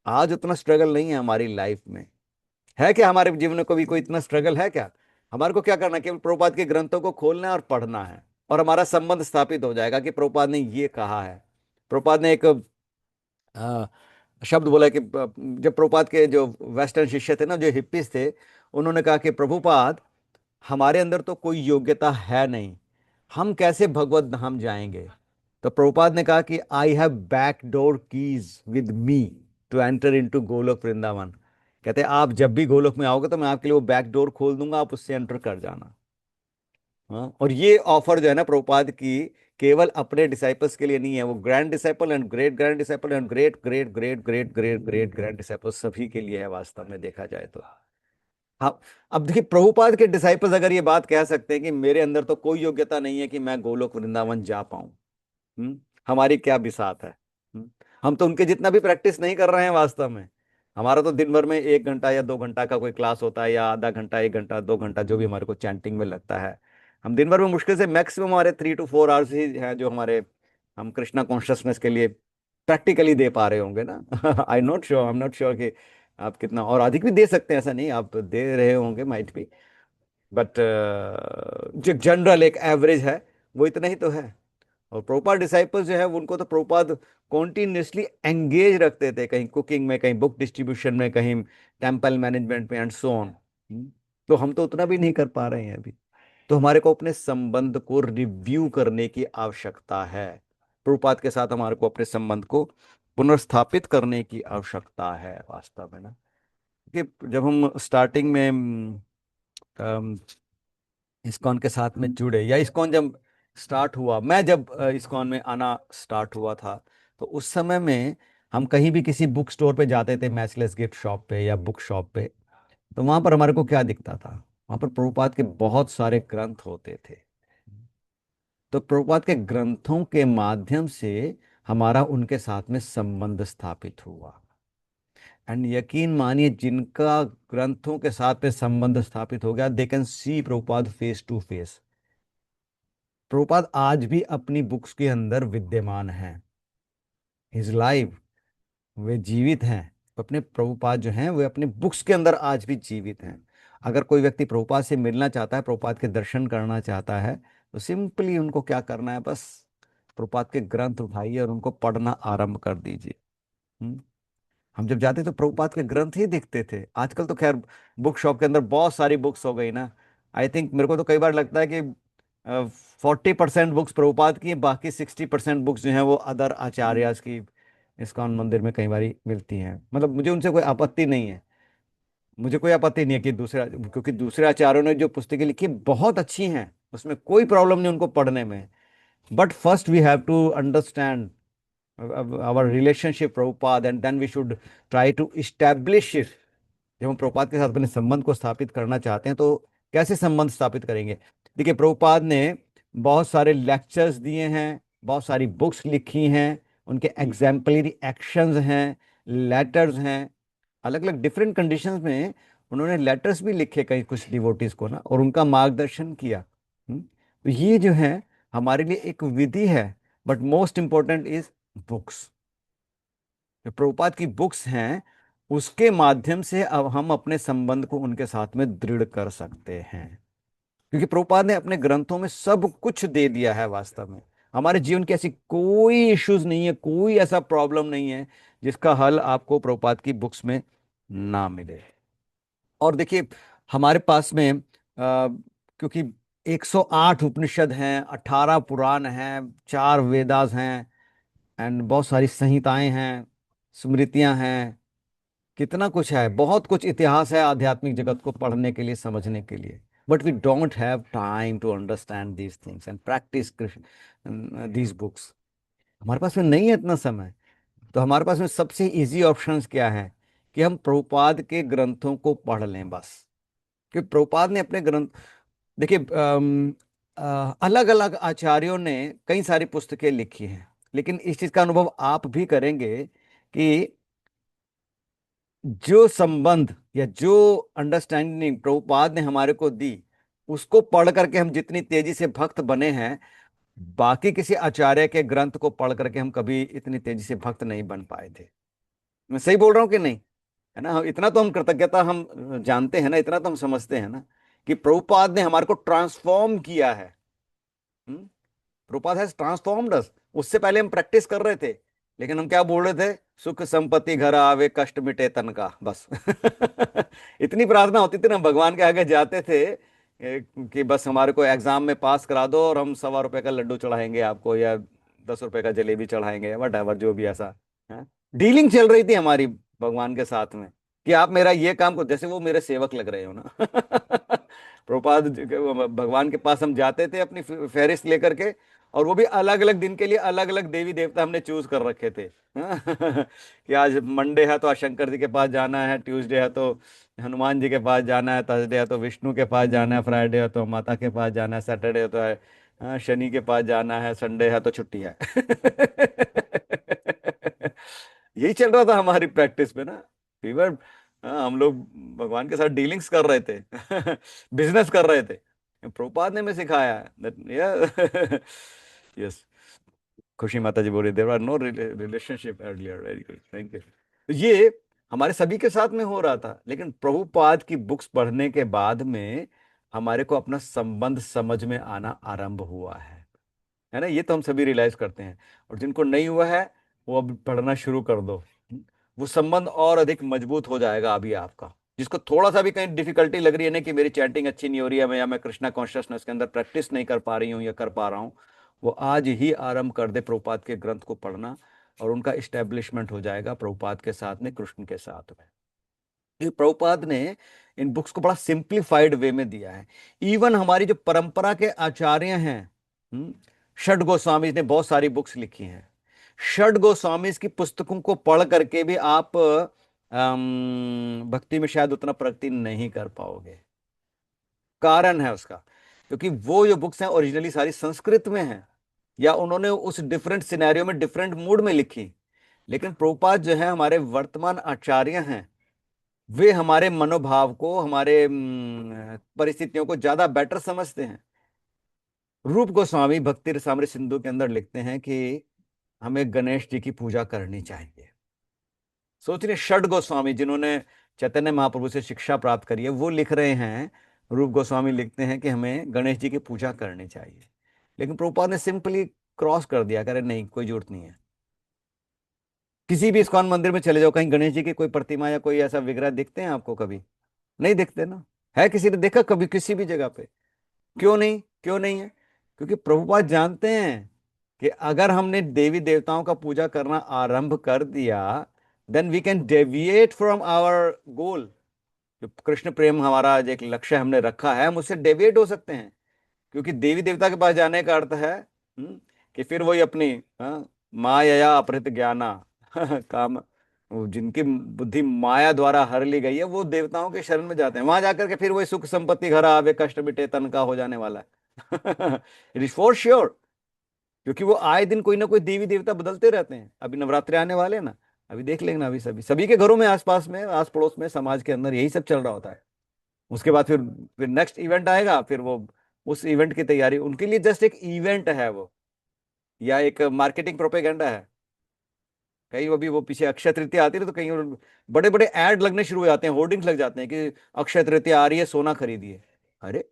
आज उतना स्ट्रगल नहीं है हमारी लाइफ में। है क्या हमारे जीवन में कभी कोई इतना स्ट्रगल है क्या? हमारे को क्या करना है? केवल प्रभुपाद के ग्रंथों को खोलना है और पढ़ना है, और हमारा संबंध स्थापित हो जाएगा कि प्रभुपाद ने ये कहा है। प्रभुपाद ने एक अ, शब्द बोला कि जब प्रभुपाद के जो वेस्टर्न शिष्य थे ना, जो हिप्पीज थे, उन्होंने कहा कि प्रभुपाद, हमारे अंदर तो कोई योग्यता है नहीं, हम कैसे भगवत धाम जाएंगे? तो प्रभुपाद ने कहा कि I have back door keys with me to enter into Goloka Vrindavan. कहते हैं आप जब भी गोलोक में आओगे तो मैं आपके लिए वो बैक डोर खोल दूंगा, आप उससे एंटर कर जाना। हाँ, और ये ऑफर जो है ना प्रभुपाद की, केवल अपने डिसाइपल्स के लिए नहीं है, वो grand disciple and great grand disciple and great great great great great great grand disciple सभी के लिए है वास्तव में देखा जाए तो। हाँ, अब देखिए प्रभुपाद के डिसाइपल्स अगर ये बात कह सकते हैं कि मेरे अंदर तो कोई योग्यता नहीं है कि मैं गोलोक वृंदावन जा पाऊं, हमारी क्या बिसात है। हम तो उनके जितना भी प्रैक्टिस नहीं कर रहे हैं वास्तव में। हमारा तो दिन भर में 1 घंटा या 2 घंटा का कोई क्लास होता है, या आधा घंटा, 1 घंटा, 2 घंटा, जो भी हमारे को चैंटिंग में लगता है। हम दिन भर में मुश्किल से मैक्सिमम हमारे 3 to 4 आवर्स ही हैं जो हमारे, हम कृष्णा कॉन्शियसनेस के लिए प्रैक्टिकली दे पा रहे होंगे ना। आई एम नॉट श्योर कि आप कितना और अधिक भी दे सकते हैं, ऐसा नहीं, आप दे रहे होंगे माइट भी, बट जो जनरल एक एवरेज है वो इतना ही तो है। और प्रोपाद डिसाइपल्स जो है उनको तो प्रोपाद कॉन्टिन्यूसली एंगेज रखते थे, कहीं कुकिंग में, कहीं बुक डिस्ट्रीब्यूशन में, कहीं टेम्पल मैनेजमेंट में, एंड सो ऑन। तो हम तो उतना भी नहीं कर पा रहे हैं अभी। तो हमारे को अपने संबंध को रिव्यू करने की आवश्यकता है। प्रभुपाद के साथ हमारे को अपने संबंध को पुनर्स्थापित करने की आवश्यकता है वास्तव में ना। कि जब हम स्टार्टिंग में इस्कॉन के साथ में जुड़े, या इस्कॉन जब स्टार्ट हुआ, मैं जब इस्कॉन में आना स्टार्ट हुआ था, तो उस समय में हम कहीं भी किसी बुक स्टोर पे जाते थे, मैचलेस गिफ्ट शॉप पे या बुक शॉप पे, तो वहां पर हमारे को क्या दिखता था? वहां पर प्रभुपाद के बहुत सारे ग्रंथ होते थे। तो प्रभुपाद के ग्रंथों के माध्यम से हमारा उनके साथ में संबंध स्थापित हुआ। एंड यकीन मानिए, जिनका ग्रंथों के साथ में संबंध स्थापित हो गया, they can see Prabhupada face to face. Prabhupada आज भी अपनी बुक्स के अंदर विद्यमान हैं, हिज लाइव, वे जीवित हैं। अपने प्रभुपाद जो हैं वे अपने बुक्स के अंदर आज भी जीवित हैं। अगर कोई व्यक्ति प्रभुपाद से मिलना चाहता है, प्रभुपाद के दर्शन करना चाहता है, तो सिंपली उनको क्या करना है, बस प्रभुपाद के ग्रंथ उठाइए और उनको पढ़ना आरंभ कर दीजिए। हम्म? हम जब जाते तो प्रभुपाद के ग्रंथ ही दिखते थे। आजकल तो खैर बुक शॉप के अंदर बहुत सारी बुक्स हो गई ना। आई थिंक मेरे को तो कई बार लगता है कि 40% बुक्स प्रभुपाद की, बाकी 60% बुक्स जो हैं वो अदर आचार्यास की इस्कॉन मंदिर में कई बार मिलती हैं। मतलब मुझे उनसे कोई आपत्ति नहीं है, मुझे कोई आपत्ति नहीं है कि दूसरा, क्योंकि दूसरे आचार्यों ने जो पुस्तकें लिखी बहुत अच्छी हैं, उसमें कोई प्रॉब्लम नहीं उनको पढ़ने में। But first we have to understand our relationship Prabhupada, and then we should try to establish it। जब हम प्रभुपाद के साथ अपने संबंध को स्थापित करना चाहते हैं, तो कैसे संबंध स्थापित करेंगे? देखिए, प्रभुपाद ने बहुत सारे लेक्चर्स दिए हैं, बहुत सारी बुक्स लिखी हैं, उनके एग्जाम्पलरी एक्शंस हैं, लेटर्स हैं, अलग अलग डिफरेंट कंडीशंस में उन्होंने लेटर्स भी लिखे कई कुछ डिवोटीज को ना, और उनका मार्गदर्शन किया। तो ये जो है हमारे लिए एक विधि है। But most important is books. जो प्रभुपाद की बुक्स हैं, उसके माध्यम से अब हम अपने संबंध को उनके साथ में दृढ़ कर सकते हैं। क्योंकि प्रभुपाद ने अपने ग्रंथों में सब कुछ दे दिया है वास्तव में। हमारे जीवन की ऐसी कोई इश्यूज नहीं है, कोई ऐसा प्रॉब्लम नहीं है जिसका हल आपको प्रभुपाद की बुक्स में ना मिले। और देखिए, हमारे पास में क्योंकि 108 उपनिषद हैं, 18 पुराण हैं, 4 वेदास हैं, एंड बहुत सारी संहिताएं हैं, स्मृतियां हैं, कितना कुछ है, बहुत कुछ इतिहास है आध्यात्मिक जगत को पढ़ने के लिए, समझने के लिए। But we don't have time to understand these things and practice these books. हमारे पास में नहीं है इतना समय। तो हमारे पास में सबसे इजी ऑप्शंस क्या है कि हम प्रभुपाद के ग्रंथों को पढ़ लें बस। क्योंकि प्रभुपाद ने अपने ग्रंथ, देखिए, अलग अलग आचार्यों ने कई सारी पुस्तकें लिखी हैं, लेकिन इस चीज का अनुभव आप भी करेंगे कि जो संबंध या जो अंडरस्टैंडिंग प्रभुपाद ने हमारे को दी, उसको पढ़ करके हम जितनी तेजी से भक्त बने हैं, बाकी किसी आचार्य के ग्रंथ को पढ़ करके हम कभी इतनी तेजी से भक्त नहीं बन पाए थे। मैं सही बोल रहा हूँ कि नहीं? है ना? इतना तो हम कृतज्ञता हम जानते हैं ना, इतना तो हम समझते हैं ना कि प्रभुपाद ने हमारे को ट्रांसफॉर्म किया है। हम्म? प्रभुपाद हैज ट्रांसफॉर्म्ड अस। उससे पहले हम प्रैक्टिस कर रहे थे, लेकिन हम क्या बोल रहे थे? सुख संपत्ति घर आवे, कष्ट मिटे तन का, बस। इतनी प्रार्थना होती थी ना, भगवान के आगे जाते थे कि बस हमारे को एग्जाम में पास करा दो और हम ₹1.25 का लड्डू चढ़ाएंगे आपको, या ₹10 का जलेबी चढ़ाएंगे, या वट एवर, जो भी ऐसा है। डीलिंग चल रही थी हमारी भगवान के साथ में कि आप मेरा ये काम को, जैसे वो मेरे सेवक लग रहे हो ना। प्रभुपाद भगवान के पास हम जाते थे अपनी फहरिस्त लेकर के, और वो भी अलग अलग दिन के लिए अलग अलग देवी देवता हमने चूज कर रखे थे। कि आज मंडे है तो आज शंकर जी के पास जाना है, ट्यूसडे है तो हनुमान जी के पास जाना है, थर्सडे है तो विष्णु के पास जाना है, फ्राइडे है तो माता के पास जाना है, सैटरडे है तो है शनि के पास जाना है, संडे है तो छुट्टी है। यही चल रहा था हमारी प्रैक्टिस में ना। फीवर, हम लोग भगवान के साथ डीलिंग्स कर रहे थे। बिजनेस कर रहे थे। प्रभुपाद ने हमें सिखाया है। यस। खुशी माता जी बोल रही, there are no relationship earlier, very good, thank you. तो ये हमारे सभी के साथ में हो रहा था, लेकिन प्रभुपाद की बुक्स पढ़ने के बाद में हमारे को अपना संबंध समझ में आना आरंभ हुआ है ना? ये तो हम सभी रियलाइज करते हैं। और जिनको नहीं हुआ है, वो अब पढ़ना शुरू कर दो। वो संबंध और अधिक मजबूत हो जाएगा अभी आपका। जिसको थोड़ा सा भी कहीं डिफिकल्टी लग रही है ना कि मेरी चैंटिंग अच्छी नहीं हो रही है, मैं या मैं कृष्णा कॉन्शियसनेस के अंदर प्रैक्टिस नहीं कर पा रही हूँ या कर पा रहा हूँ, वो आज ही आरंभ कर दे प्रभुपाद के ग्रंथ को पढ़ना, और उनका इस्टेब्लिशमेंट हो जाएगा प्रभुपाद के साथ में, कृष्ण के साथ में। ये प्रभुपाद ने इन बुक्स को बड़ा सिंप्लीफाइड वे में दिया है। इवन हमारी जो परंपरा के आचार्य हैं, षड गोस्वामी ने बहुत सारी बुक्स लिखी हैं। षड गोस्वामी की पुस्तकों को पढ़ करके भी आप भक्ति में शायद उतना प्रगति नहीं कर पाओगे। कारण है उसका, क्योंकि वो जो बुक्स हैं ओरिजिनली सारी संस्कृत में हैं, या उन्होंने उस डिफरेंट सिनेरियो में डिफरेंट मूड में लिखी। लेकिन प्रभुपाद जो है हमारे वर्तमान आचार्य हैं, वे हमारे मनोभाव को, हमारे परिस्थितियों को ज्यादा बेटर समझते हैं। रूप गोस्वामी भक्ति रसामृत सिंधु के अंदर लिखते हैं कि हमें गणेश जी की पूजा करनी चाहिए। सोचिए, षड गोस्वामी जिन्होंने चैतन्य महाप्रभु से शिक्षा प्राप्त करी है, वो लिख रहे हैं, रूप गोस्वामी लिखते हैं कि हमें गणेश जी की पूजा करनी चाहिए। लेकिन प्रभुपाद ने सिंपली क्रॉस कर दिया, करे नहीं, कोई जरूरत नहीं है। किसी भी इस्कॉन मंदिर में चले जाओ, कहीं गणेश जी की कोई प्रतिमा या कोई ऐसा विग्रह दिखते हैं आपको? कभी नहीं दिखते ना। है किसी ने देखा कभी किसी भी जगह पे? क्यों नहीं? क्यों नहीं है? क्योंकि प्रभुपाद जानते हैं कि अगर हमने देवी देवताओं का पूजा करना आरंभ कर दिया, then we can deviate from our goal. जो कृष्ण प्रेम हमारा जो एक लक्ष्य हमने रखा है, हम उससे डेविएट हो सकते हैं। क्योंकि देवी देवता के पास जाने का अर्थ है कि फिर वही अपनी माया अपहृत ज्ञाना, काम, वो जिनकी बुद्धि माया द्वारा हर ली गई है, वो देवताओं के शरण में जाते हैं। वहां जाकर के फिर वही सुख संपत्ति घर आवे, कष्ट मिटे तन का हो जाने वाला है। It is for sure. क्योंकि वो आए दिन कोई ना कोई देवी देवता बदलते रहते हैं। अभी नवरात्रि आने वाले हैं ना, अभी देख लेंगे ना, अभी सभी सभी के घरों में, आसपास में, आस पड़ोस में, समाज के अंदर यही सब चल रहा होता है। उसके बाद फिर नेक्स्ट इवेंट आएगा, फिर वो उस इवेंट की तैयारी, उनके लिए जस्ट एक इवेंट है वो, या एक मार्केटिंग प्रोपेगेंडा है। कहीं अभी वो पीछे अक्षय तृतीया आती है तो कहीं बड़े बड़े ऐड लगने शुरू हो जाते हैं, होर्डिंग्स लग जाते हैं कि अक्षय तृतीया आ रही है, सोना खरीदिए। अरे,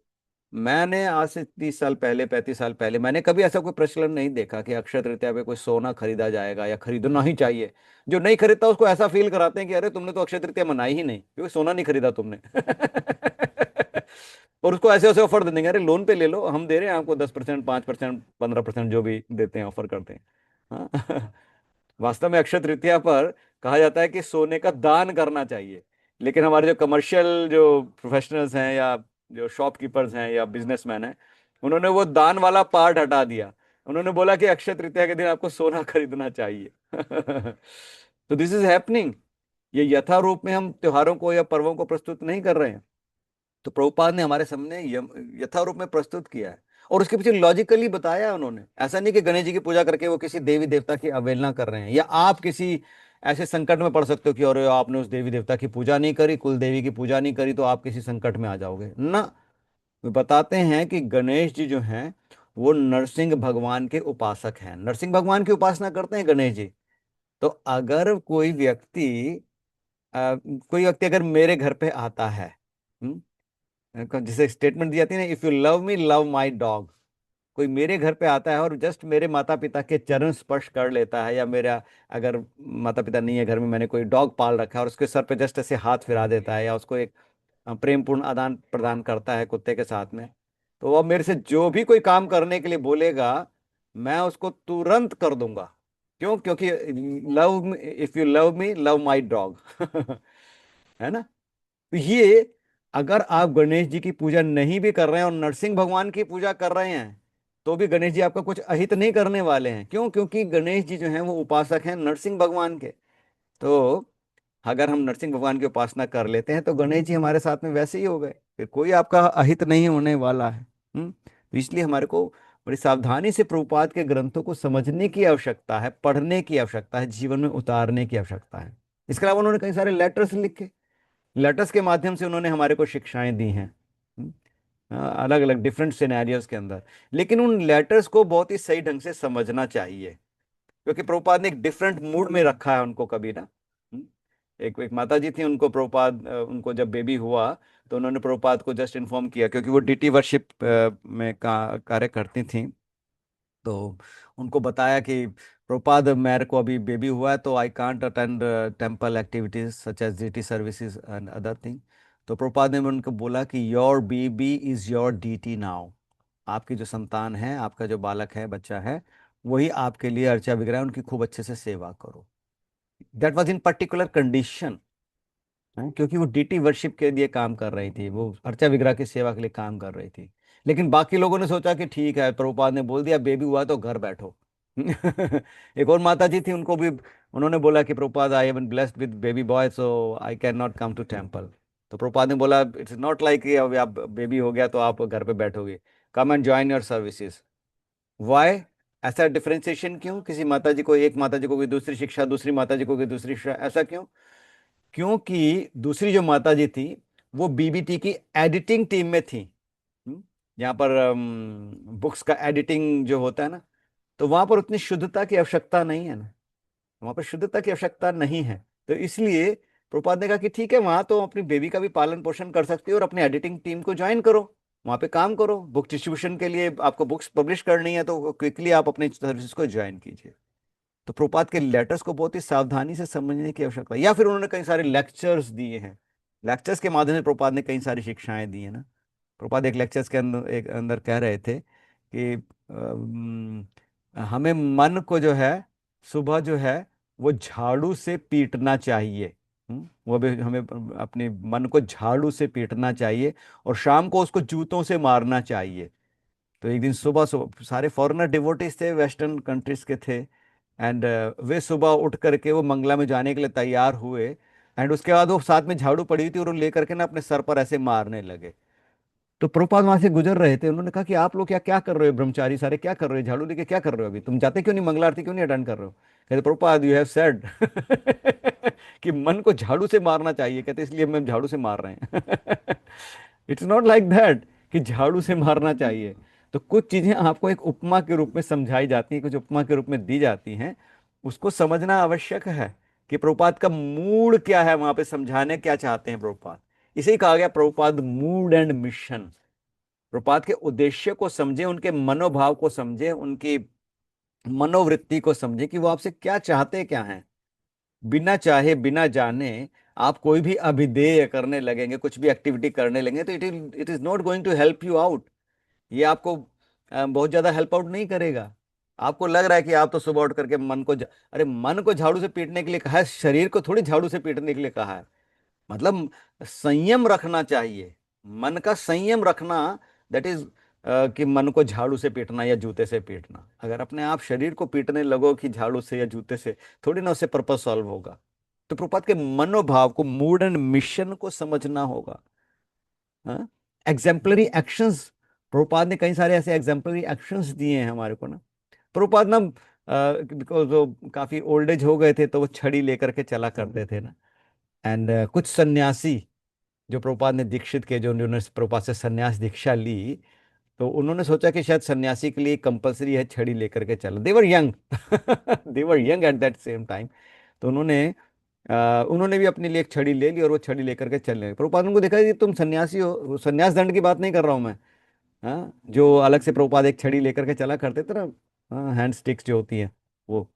मैंने आज से 30 साल पहले, 35 साल पहले, मैंने कभी ऐसा कोई प्रचलन नहीं देखा कि अक्षय तृतीया पे कोई सोना खरीदा जाएगा या खरीदना ही चाहिए। जो नहीं खरीदता उसको ऐसा फील कराते हैं कि अरे तुमने तो अक्षय तृतीया मनाई ही नहीं, क्योंकि सोना नहीं खरीदा तुमने। और उसको ऐसे ऐसे ऑफर दे देंगे, अरे लोन पे ले लो, हम दे रहे हैं आपको 10%, 5%, 15% जो भी देते हैं, ऑफर करते हैं। हाँ। वास्तव में अक्षय तृतीया पर कहा जाता है कि सोने का दान करना चाहिए, लेकिन हमारे जो कमर्शियल जो प्रोफेशनल्स हैं या जो शॉपकीपर्स हैं या बिजनेसमैन हैं, उन्होंने वो दान वाला पार्ट हटा दिया। उन्होंने बोला कि अक्षय तृतीया के दिन आपको सोना खरीदना चाहिए। तो दिस इज हैपनिंग। ये यथारूप में हम त्योहारों को या पर्वों को प्रस्तुत नहीं कर रहे हैं। तो प्रभुपाद ने हमारे सामने यथारूप में प्रस्तुत किया है, और उसके पीछे लॉजिकली बताया है उन्होंने। ऐसा नहीं कि गणेश जी की पूजा करके वो किसी देवी देवता की अवहेलना कर रहे हैं, या आप किसी ऐसे संकट में पड़ सकते हो कि अरे आपने उस देवी देवता की पूजा नहीं करी, कुल देवी की पूजा नहीं करी, तो आप किसी संकट में आ जाओगे ना। वे बताते हैं कि गणेश जी जो हैं वो नरसिंह भगवान के उपासक हैं, नरसिंह भगवान की उपासना करते हैं गणेश जी। तो अगर कोई व्यक्ति अगर मेरे घर पे आता है, जिसे स्टेटमेंट दी जाती है ना, if you love me love my dog. कोई मेरे घर पे आता है और जस्ट मेरे माता पिता के चरण स्पर्श कर लेता है, या मेरा अगर माता पिता नहीं है घर में, मैंने कोई डॉग पाल रखा है और उसके सर पे जस्ट ऐसे हाथ फिरा देता है, या उसको एक प्रेमपूर्ण आदान प्रदान करता है कुत्ते के साथ में, तो वो मेरे से जो भी कोई काम करने के लिए बोलेगा, मैं उसको तुरंत कर दूंगा। क्यों? क्योंकि love, if you love me love my dog. है ना? तो ये, अगर आप गणेश जी की पूजा नहीं भी कर रहे हैं और नरसिंह भगवान की पूजा कर रहे हैं, तो भी गणेश जी आपका कुछ अहित नहीं करने वाले हैं। क्यों? क्योंकि गणेश जी जो हैं वो उपासक हैं नरसिंह भगवान के। तो अगर हम नरसिंह भगवान की उपासना कर लेते हैं तो गणेश जी हमारे साथ में वैसे ही हो गए, फिर कोई आपका अहित नहीं होने वाला है। तो इसलिए हमारे को बड़ी सावधानी से प्रभुपाद के ग्रंथों को समझने की आवश्यकता है, पढ़ने की आवश्यकता है, जीवन में उतारने की आवश्यकता है। इसके अलावा उन्होंने कई सारे लेटर्स लिखे, लेटर्स के माध्यम से उन्होंने हमारे को शिक्षाएं दी हैं, अलग अलग डिफरेंट सिनेरियोज के अंदर। लेकिन उन लेटर्स को बहुत ही सही ढंग से समझना चाहिए, क्योंकि प्रभुपाद ने एक डिफरेंट मूड में रखा है उनको कभी ना। हम्म, एक एक माता जी थी, उनको प्रभुपाद उनको जब बेबी हुआ तो उन्होंने प्रभुपाद को जस्ट इन्फॉर्म किया, क्योंकि वो डीटी वर्शिप में कार्य करती थी। तो उनको बताया कि प्रभुपाद मेरे को अभी बेबी हुआ है, तो I can't attend temple activities such as deity services and other thing. तो प्रभुपाद ने उनको बोला कि your baby is your deity now. आपकी जो संतान है, आपका जो बालक है, बच्चा है, वही आपके लिए अर्चा विग्रह है, उनकी खूब अच्छे से सेवा करो। That was in particular condition, क्योंकि वो डीटी वर्शिप के लिए काम कर रही थी, वो अर्चा विग्रह की सेवा के लिए काम कर रही थी। लेकिन बाकी लोगों ने सोचा कि ठीक है, प्रभुपाद ने बोल दिया बेबी हुआ तो घर बैठो। एक और माता जी थी, उनको भी उन्होंने बोला कि Prabhupada I am blessed with baby boy, so I can not come to temple. तो प्रभुपाद ने बोला इट्स नॉट लाइक अब आप बेबी हो गया तो आप घर पे बैठोगे, come and join your services. Why? ऐसा डिफरेंशिएशन क्यों? किसी माता जी को, एक माता जी को कोई दूसरी शिक्षा, दूसरी माता जी को कोई दूसरी शिक्षा, ऐसा क्यों? क्योंकि दूसरी जो माता जी थी वो बीबीटी की एडिटिंग टीम में थी। हम्म, यहाँ पर बुक्स का एडिटिंग जो होता है ना, तो वहां पर उतनी शुद्धता की आवश्यकता नहीं है ना, वहां पर शुद्धता की आवश्यकता नहीं है। तो इसलिए प्रभुपाद ने कहा कि ठीक है, वहां तो अपनी बेबी का भी पालन पोषण कर सकती हो और अपनी एडिटिंग टीम को ज्वाइन करो, वहां पे काम करो, बुक डिस्ट्रीब्यूशन के लिए आपको बुक्स पब्लिश करनी है तो क्विकली आप अपने सर्विसेज को ज्वाइन कीजिए। तो प्रोपात के लेटर्स को बहुत ही सावधानी से समझने की आवश्यकता है। या फिर उन्होंने कई सारे लेक्चर्स दिए हैं, लेक्चर्स के माध्यम से प्रोपात ने कई सारी शिक्षाएं दी है ना। प्रोपात एक लेक्चर्स के अंदर एक अंदर कह रहे थे कि हमें मन को जो है, सुबह जो है वो झाड़ू से पीटना चाहिए। वो भी हमें अपने मन को झाड़ू से पीटना चाहिए, और शाम को उसको जूतों से मारना चाहिए। तो एक दिन सुबह सुबह सारे फॉरेनर डिवोटीज थे, वेस्टर्न कंट्रीज के थे, एंड वे सुबह उठ करके वो मंगला में जाने के लिए तैयार हुए, एंड उसके बाद वो साथ में झाड़ू पड़ी हुई थी और वो लेकर के ना अपने सर पर ऐसे मारने लगे। तो प्रभुपाद वहां से गुजर रहे थे, उन्होंने कहा कि आप लोग क्या क्या कर रहे हो, ब्रह्मचारी सारे क्या कर रहे हो, झाड़ू लेके क्या कर रहे हो, अभी तुम जाते क्यों नहीं, मंगला आरती क्यों नहीं अटेंड कर रहे हो? कहते प्रभुपाद यू हैव सेड कि मन को झाड़ू से मारना चाहिए, कहते इसलिए हम झाड़ू से मार रहे हैं। इट्स नॉट लाइक दैट कि झाड़ू से मारना चाहिए। तो कुछ चीजें आपको एक उपमा के रूप में समझाई जाती हैं, कुछ उपमा के रूप में दी जाती हैं, उसको समझना आवश्यक है कि प्रभुपाद का मूड क्या है, वहां पे समझाने क्या चाहते हैं प्रभुपाद। इसे ही कहा गया Prabhupada mood and mission. Prabhupada के उद्देश्य को समझे, उनके मनोभाव को समझे, उनकी मनोवृत्ति को समझे कि वो आपसे क्या चाहते क्या हैं। बिना चाहे बिना जाने आप कोई भी अभिधेय करने लगेंगे, कुछ भी एक्टिविटी करने लगेंगे, तो it is not going to help you out. ये आपको बहुत ज्यादा हेल्प आउट नहीं करेगा। आपको लग रहा है कि आप तो सुबह उठ करके अरे मन को झाड़ू से पीटने के लिए कहा है, शरीर को थोड़ी झाड़ू से पीटने के लिए कहा है। मतलब संयम रखना चाहिए, मन का संयम रखना। दैट इज कि मन को झाड़ू से पीटना या जूते से पीटना। अगर अपने आप शरीर को पीटने लगो कि झाड़ू से या जूते से, थोड़ी ना उससे पर्पस सॉल्व होगा। तो प्रभुपाद के मनोभाव को, मूड एंड मिशन को समझना होगा। एग्जाम्पलरी एक्शंस, प्रभुपाद ने कई सारे ऐसे एग्जाम्पलरी एक्शंस दिए हैं हमारे को ना। प्रभुपाद ना, बिकॉज वो काफी ओल्ड एज हो गए थे, तो वो छड़ी लेकर के चला करते थे ना। एंड कुछ सन्यासी जो प्रभुपाद ने दीक्षित किए, जो उन्होंने प्रभुपाद से सन्यास दीक्षा ली, तो उन्होंने सोचा कि शायद सन्यासी के लिए कंपलसरी है छड़ी लेकर के चलो। They were young, they were young at that same time. तो उन्होंने भी अपने लिए एक छड़ी ले ली और वो छड़ी लेकर के चल रहे। प्रभुपाद ने उनको देखा कि तुम सन्यासी हो, वो सन्यास दंड की बात नहीं कर रहा हूँ मैं। हाँ, जो अलग से प्रभुपाद एक छड़ी लेकर के चला करते थे ना, हाँ, हैंड स्टिक्स जो होती हैं, वो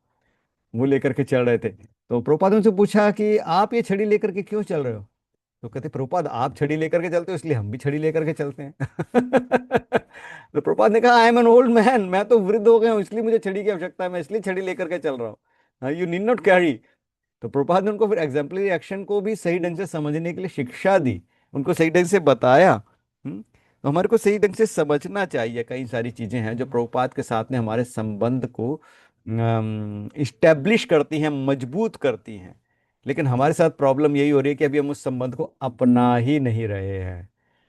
वो लेकर के चल रहे थे। तो प्रभुपाद ने उनसे पूछा कि आप ये छड़ी लेकर के क्यों चल रहे हो? तो कहते, प्रभुपाद आप छड़ी लेकर के चलते हो, इसलिए हम भी छड़ी लेकर के चलते हैं। तो प्रभुपाद ने कहा, I am an old man, मैं तो वृद्ध हो गया हूँ, इसलिए मुझे छड़ी की आवश्यकता है, मैं इसलिए छड़ी लेकर के चल रहा हूँ। You need not carry. तो प्रभुपाद ने उनको फिर एग्जाम्पलरी एक्शन को भी सही ढंग से समझने के लिए शिक्षा दी, उनको सही ढंग से बताया। तो हमारे को सही ढंग से समझना चाहिए। कई सारी चीजें हैं जो प्रभुपाद के साथ में हमारे संबंध को इस्टेब्लिश करती हैं, मजबूत करती हैं। लेकिन हमारे साथ प्रॉब्लम यही हो रही है कि अभी हम उस संबंध को अपना ही नहीं रहे हैं।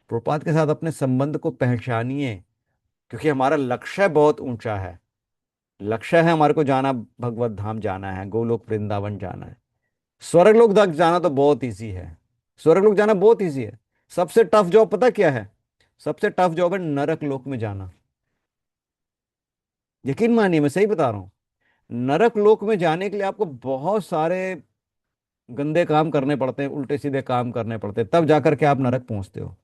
प्रभुपाद के साथ अपने संबंध को पहचानिए, क्योंकि हमारा लक्ष्य बहुत ऊंचा है। लक्ष्य है हमारे को जाना, भगवत धाम जाना है, गोलोक वृंदावन जाना है। स्वर्ग लोक तक जाना तो बहुत इजी है। स्वर्ग लोक जाना बहुत इजी है। सबसे टफ जॉब पता क्या है? सबसे टफ जॉब है नरक लोक में जाना। यकीन मानिए, मैं सही बता रहा हूँ। नरक लोक में जाने के लिए आपको बहुत सारे गंदे काम करने पड़ते हैं, उल्टे सीधे काम करने पड़ते हैं, तब जाकर के आप नरक पहुंचते हो।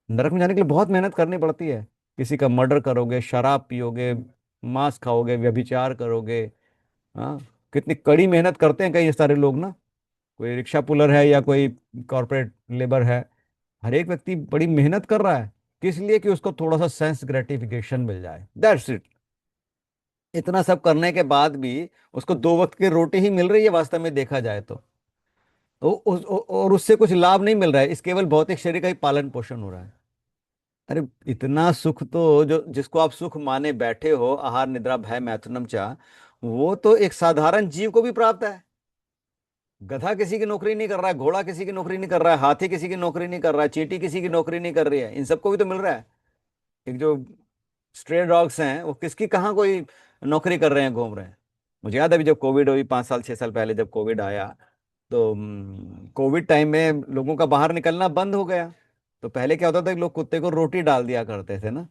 नरक में जाने के लिए बहुत मेहनत करनी पड़ती है। किसी का मर्डर करोगे, शराब पियोगे, मांस खाओगे, व्यभिचार करोगे। हाँ, कितनी कड़ी मेहनत करते हैं कई सारे लोग ना। कोई रिक्शा पुलर है या कोई कॉर्पोरेट लेबर है, हर एक व्यक्ति बड़ी मेहनत कर रहा है। किस लिए? कि उसको थोड़ा सा सेंस ग्रेटिफिकेशन मिल जाए, दैट्स इट। इतना सब करने के बाद भी उसको दो वक्त की रोटी ही मिल रही है वास्तव में देखा जाए तो और उससे कुछ लाभ नहीं मिल रहा है, इस केवल भौतिक शरीर का ही पालन पोषण हो रहा है। अरे, इतना सुख तो, जो जिसको आप सुख माने बैठे हो, आहार निद्रा भय मैथुनम चा, वो तो एक साधारण जीव को भी प्राप्त है। गधा किसी की नौकरी नहीं कर रहा है, घोड़ा किसी की नौकरी नहीं कर रहा है, हाथी किसी की नौकरी नहीं कर रहा है, चींटी किसी की नौकरी नहीं कर रही है, इन सबको भी तो मिल रहा है। एक जो स्ट्रे डॉग्स हैं, वो किसकी कहाँ कोई नौकरी कर रहे हैं, घूम रहे हैं। मुझे याद है अभी जब कोविड हुई, 5 साल 6 साल पहले जब कोविड आया, तो कोविड टाइम में लोगों का बाहर निकलना बंद हो गया। तो पहले क्या होता था कि लोग कुत्ते को रोटी डाल दिया करते थे ना।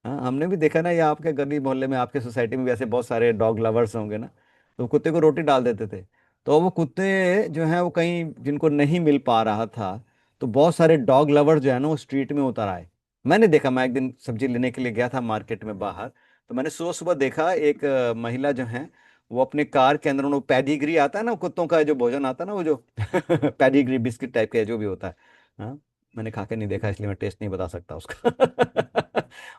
हाँ, हमने भी देखा ना, ये आपके गली मोहल्ले में, आपके सोसाइटी में भी ऐसे बहुत सारे डॉग लवर्स होंगे ना। तो कुत्ते को रोटी डाल देते थे। तो वो कुत्ते जो हैं, वो कहीं जिनको नहीं मिल पा रहा था, तो बहुत सारे डॉग लवर जो है ना, वो स्ट्रीट में उतर आए। मैंने देखा, मैं एक दिन सब्जी लेने के लिए गया था मार्केट में बाहर, तो मैंने सुबह सुबह देखा एक महिला जो है, वो अपने कार के अंदर, वो पैडीग्री आता है ना, कुत्तों का जो भोजन आता है ना, वो जो पैडीग्री बिस्किट टाइप का जो भी होता है। हाँ, मैंने खा के नहीं देखा, इसलिए मैं टेस्ट नहीं बता सकता उसका।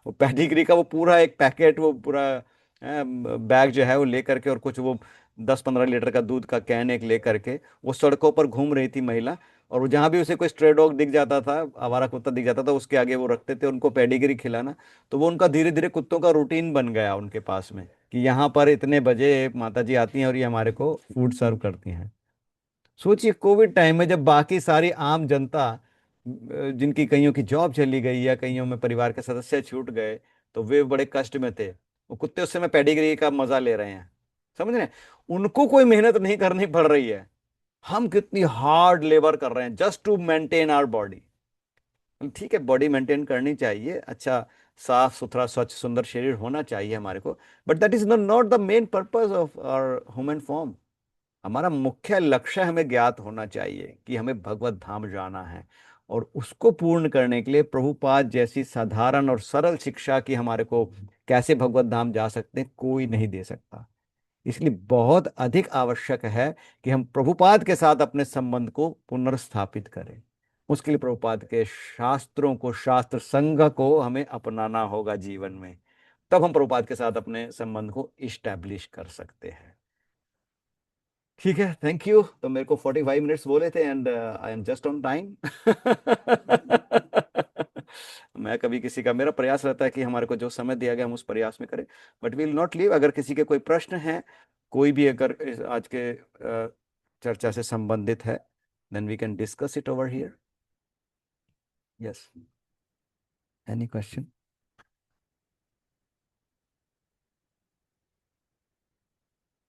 वो पेडिग्री का वो पूरा एक पैकेट, वो पूरा बैग जो है वो लेकर के, और कुछ वो 10-15 लीटर का दूध का कैन एक लेकर के, वो सड़कों पर घूम रही थी महिला। और वो जहाँ भी उसे कोई स्ट्रे डॉग दिख जाता था, आवारा कुत्ता दिख जाता था, उसके आगे वो रखते थे उनको पेडिग्री खिलाना। तो वो उनका धीरे धीरे कुत्तों का रूटीन बन गया उनके पास में, कि यहाँ पर इतने बजे माता जी आती हैं और ये हमारे को फूड सर्व करती हैं। सोचिए, कोविड टाइम में जब बाकी सारी आम जनता, जिनकी कईयों की जॉब चली गई या कईयों में परिवार के सदस्य छूट गए, तो वे बड़े कष्ट में थे। वो कुत्ते उस समय पेडिग्री का मजा ले रहे हैं, समझ रहे हैं? उनको कोई मेहनत नहीं करनी पड़ रही है। हम कितनी हार्ड लेबर कर रहे हैं just to maintain our body. ठीक है, बॉडी मेंटेन करनी चाहिए, अच्छा साफ सुथरा स्वच्छ सुंदर शरीर होना चाहिए हमारे को, but that is not the main purpose of our human form. हमारा मुख्य लक्ष्य हमें ज्ञात होना चाहिए कि हमें भगवत धाम जाना है। और उसको पूर्ण करने के लिए प्रभुपाद जैसी साधारण और सरल शिक्षा की हमारे को कैसे भगवत धाम जा सकते हैं, कोई नहीं दे सकता। इसलिए बहुत अधिक आवश्यक है कि हम प्रभुपाद के साथ अपने संबंध को पुनर्स्थापित करें। उसके लिए प्रभुपाद के शास्त्रों को, शास्त्र संघ को हमें अपनाना होगा जीवन में। तब हम प्रभुपाद के साथ अपने संबंध को इस्टेब्लिश कर सकते हैं। ठीक है, थैंक यू। तो मेरे को 45 मिनट्स बोले थे and I am just on time. मैं कभी किसी का, मेरा प्रयास रहता है कि हमारे को जो समय दिया गया हम उस प्रयास में करें, बट विल नॉट लीव। अगर किसी के कोई प्रश्न है, कोई भी अगर आज के चर्चा से संबंधित है, then we can discuss it over here. Yes, any question?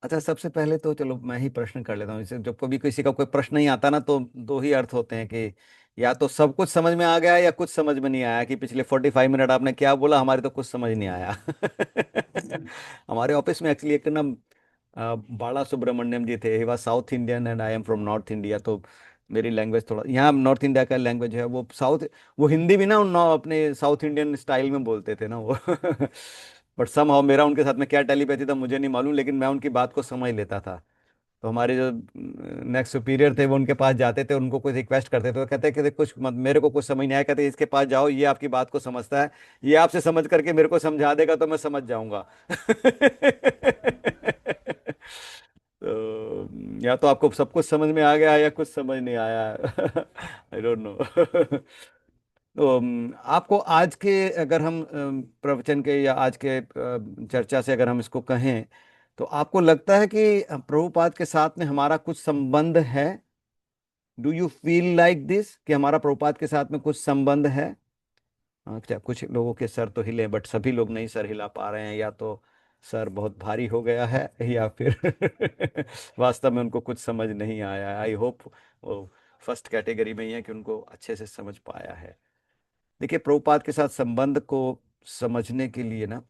अच्छा, सबसे पहले तो चलो मैं ही प्रश्न कर लेता हूँ। जैसे जब कभी किसी का कोई प्रश्न नहीं आता ना, तो दो ही अर्थ होते हैं कि या तो सब कुछ समझ में आ गया या कुछ समझ में नहीं आया, कि पिछले 45 मिनट आपने क्या बोला, हमारे तो कुछ समझ नहीं आया। हमारे ऑफिस में एक्चुअली एक ना बाला सुब्रमण्यम जी थे। He was south Indian and I am from north India. तो मेरी लैंग्वेज थोड़ा, यहाँ नॉर्थ इंडिया का लैंग्वेज है वो साउथ, वो हिंदी भी ना अपने साउथ इंडियन स्टाइल में बोलते थे ना वो। बट समहाउ मेरा उनके साथ में क्या टेलीपैथी था मुझे नहीं मालूम, लेकिन मैं उनकी बात को समझ लेता था। तो हमारे जो नेक्स्ट सुपीरियर थे वो उनके पास जाते थे, उनको कुछ रिक्वेस्ट करते थे, तो कहते कि कुछ मेरे को कुछ समझ नहीं आया, कहते इसके पास जाओ, ये आपकी बात को समझता है, ये आपसे समझ करके मेरे को समझा देगा तो मैं समझ जाऊंगा। तो या तो आपको सब कुछ समझ में आ गया या कुछ समझ नहीं आया। I don't know. तो आपको आज के, अगर हम प्रवचन के या आज के चर्चा से अगर हम इसको कहें, तो आपको लगता है कि प्रभुपाद के साथ में हमारा कुछ संबंध है? Do you feel like this कि हमारा प्रभुपाद के साथ में कुछ संबंध है? अच्छा, कुछ लोगों के सर तो हिले, बट सभी लोग नहीं सर हिला पा रहे हैं, या तो सर बहुत भारी हो गया है या फिर वास्तव में उनको कुछ समझ नहीं आया है। आई होप वो फर्स्ट कैटेगरी में ही है कि उनको अच्छे से समझ पाया है। देखिए, प्रभुपाद के साथ संबंध को समझने के लिए ना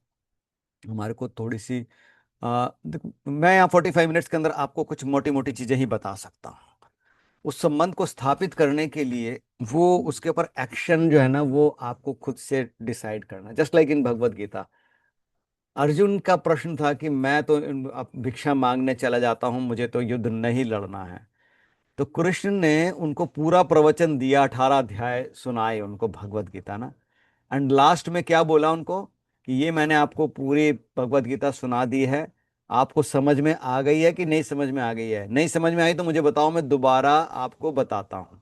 हमारे को थोड़ी सी मैं यहाँ 45 मिनट्स के अंदर आपको कुछ मोटी मोटी चीजें ही बता सकता हूँ। उस संबंध को स्थापित करने के लिए वो उसके ऊपर एक्शन जो है ना, वो आपको खुद से डिसाइड करना। Just like in Bhagavad Gita, Arjun का प्रश्न था कि मैं तो अब भिक्षा मांगने चला जाता हूँ, मुझे तो युद्ध नहीं लड़ना है। तो कृष्ण ने उनको पूरा प्रवचन दिया, 18 अध्याय सुनाए उनको भगवत गीता ना। एंड लास्ट में क्या बोला उनको कि ये मैंने आपको पूरी भगवत गीता सुना दी है, आपको समझ में आ गई है कि नहीं समझ में आ गई है? नहीं समझ में आई तो मुझे बताओ, मैं दोबारा आपको बताता हूं।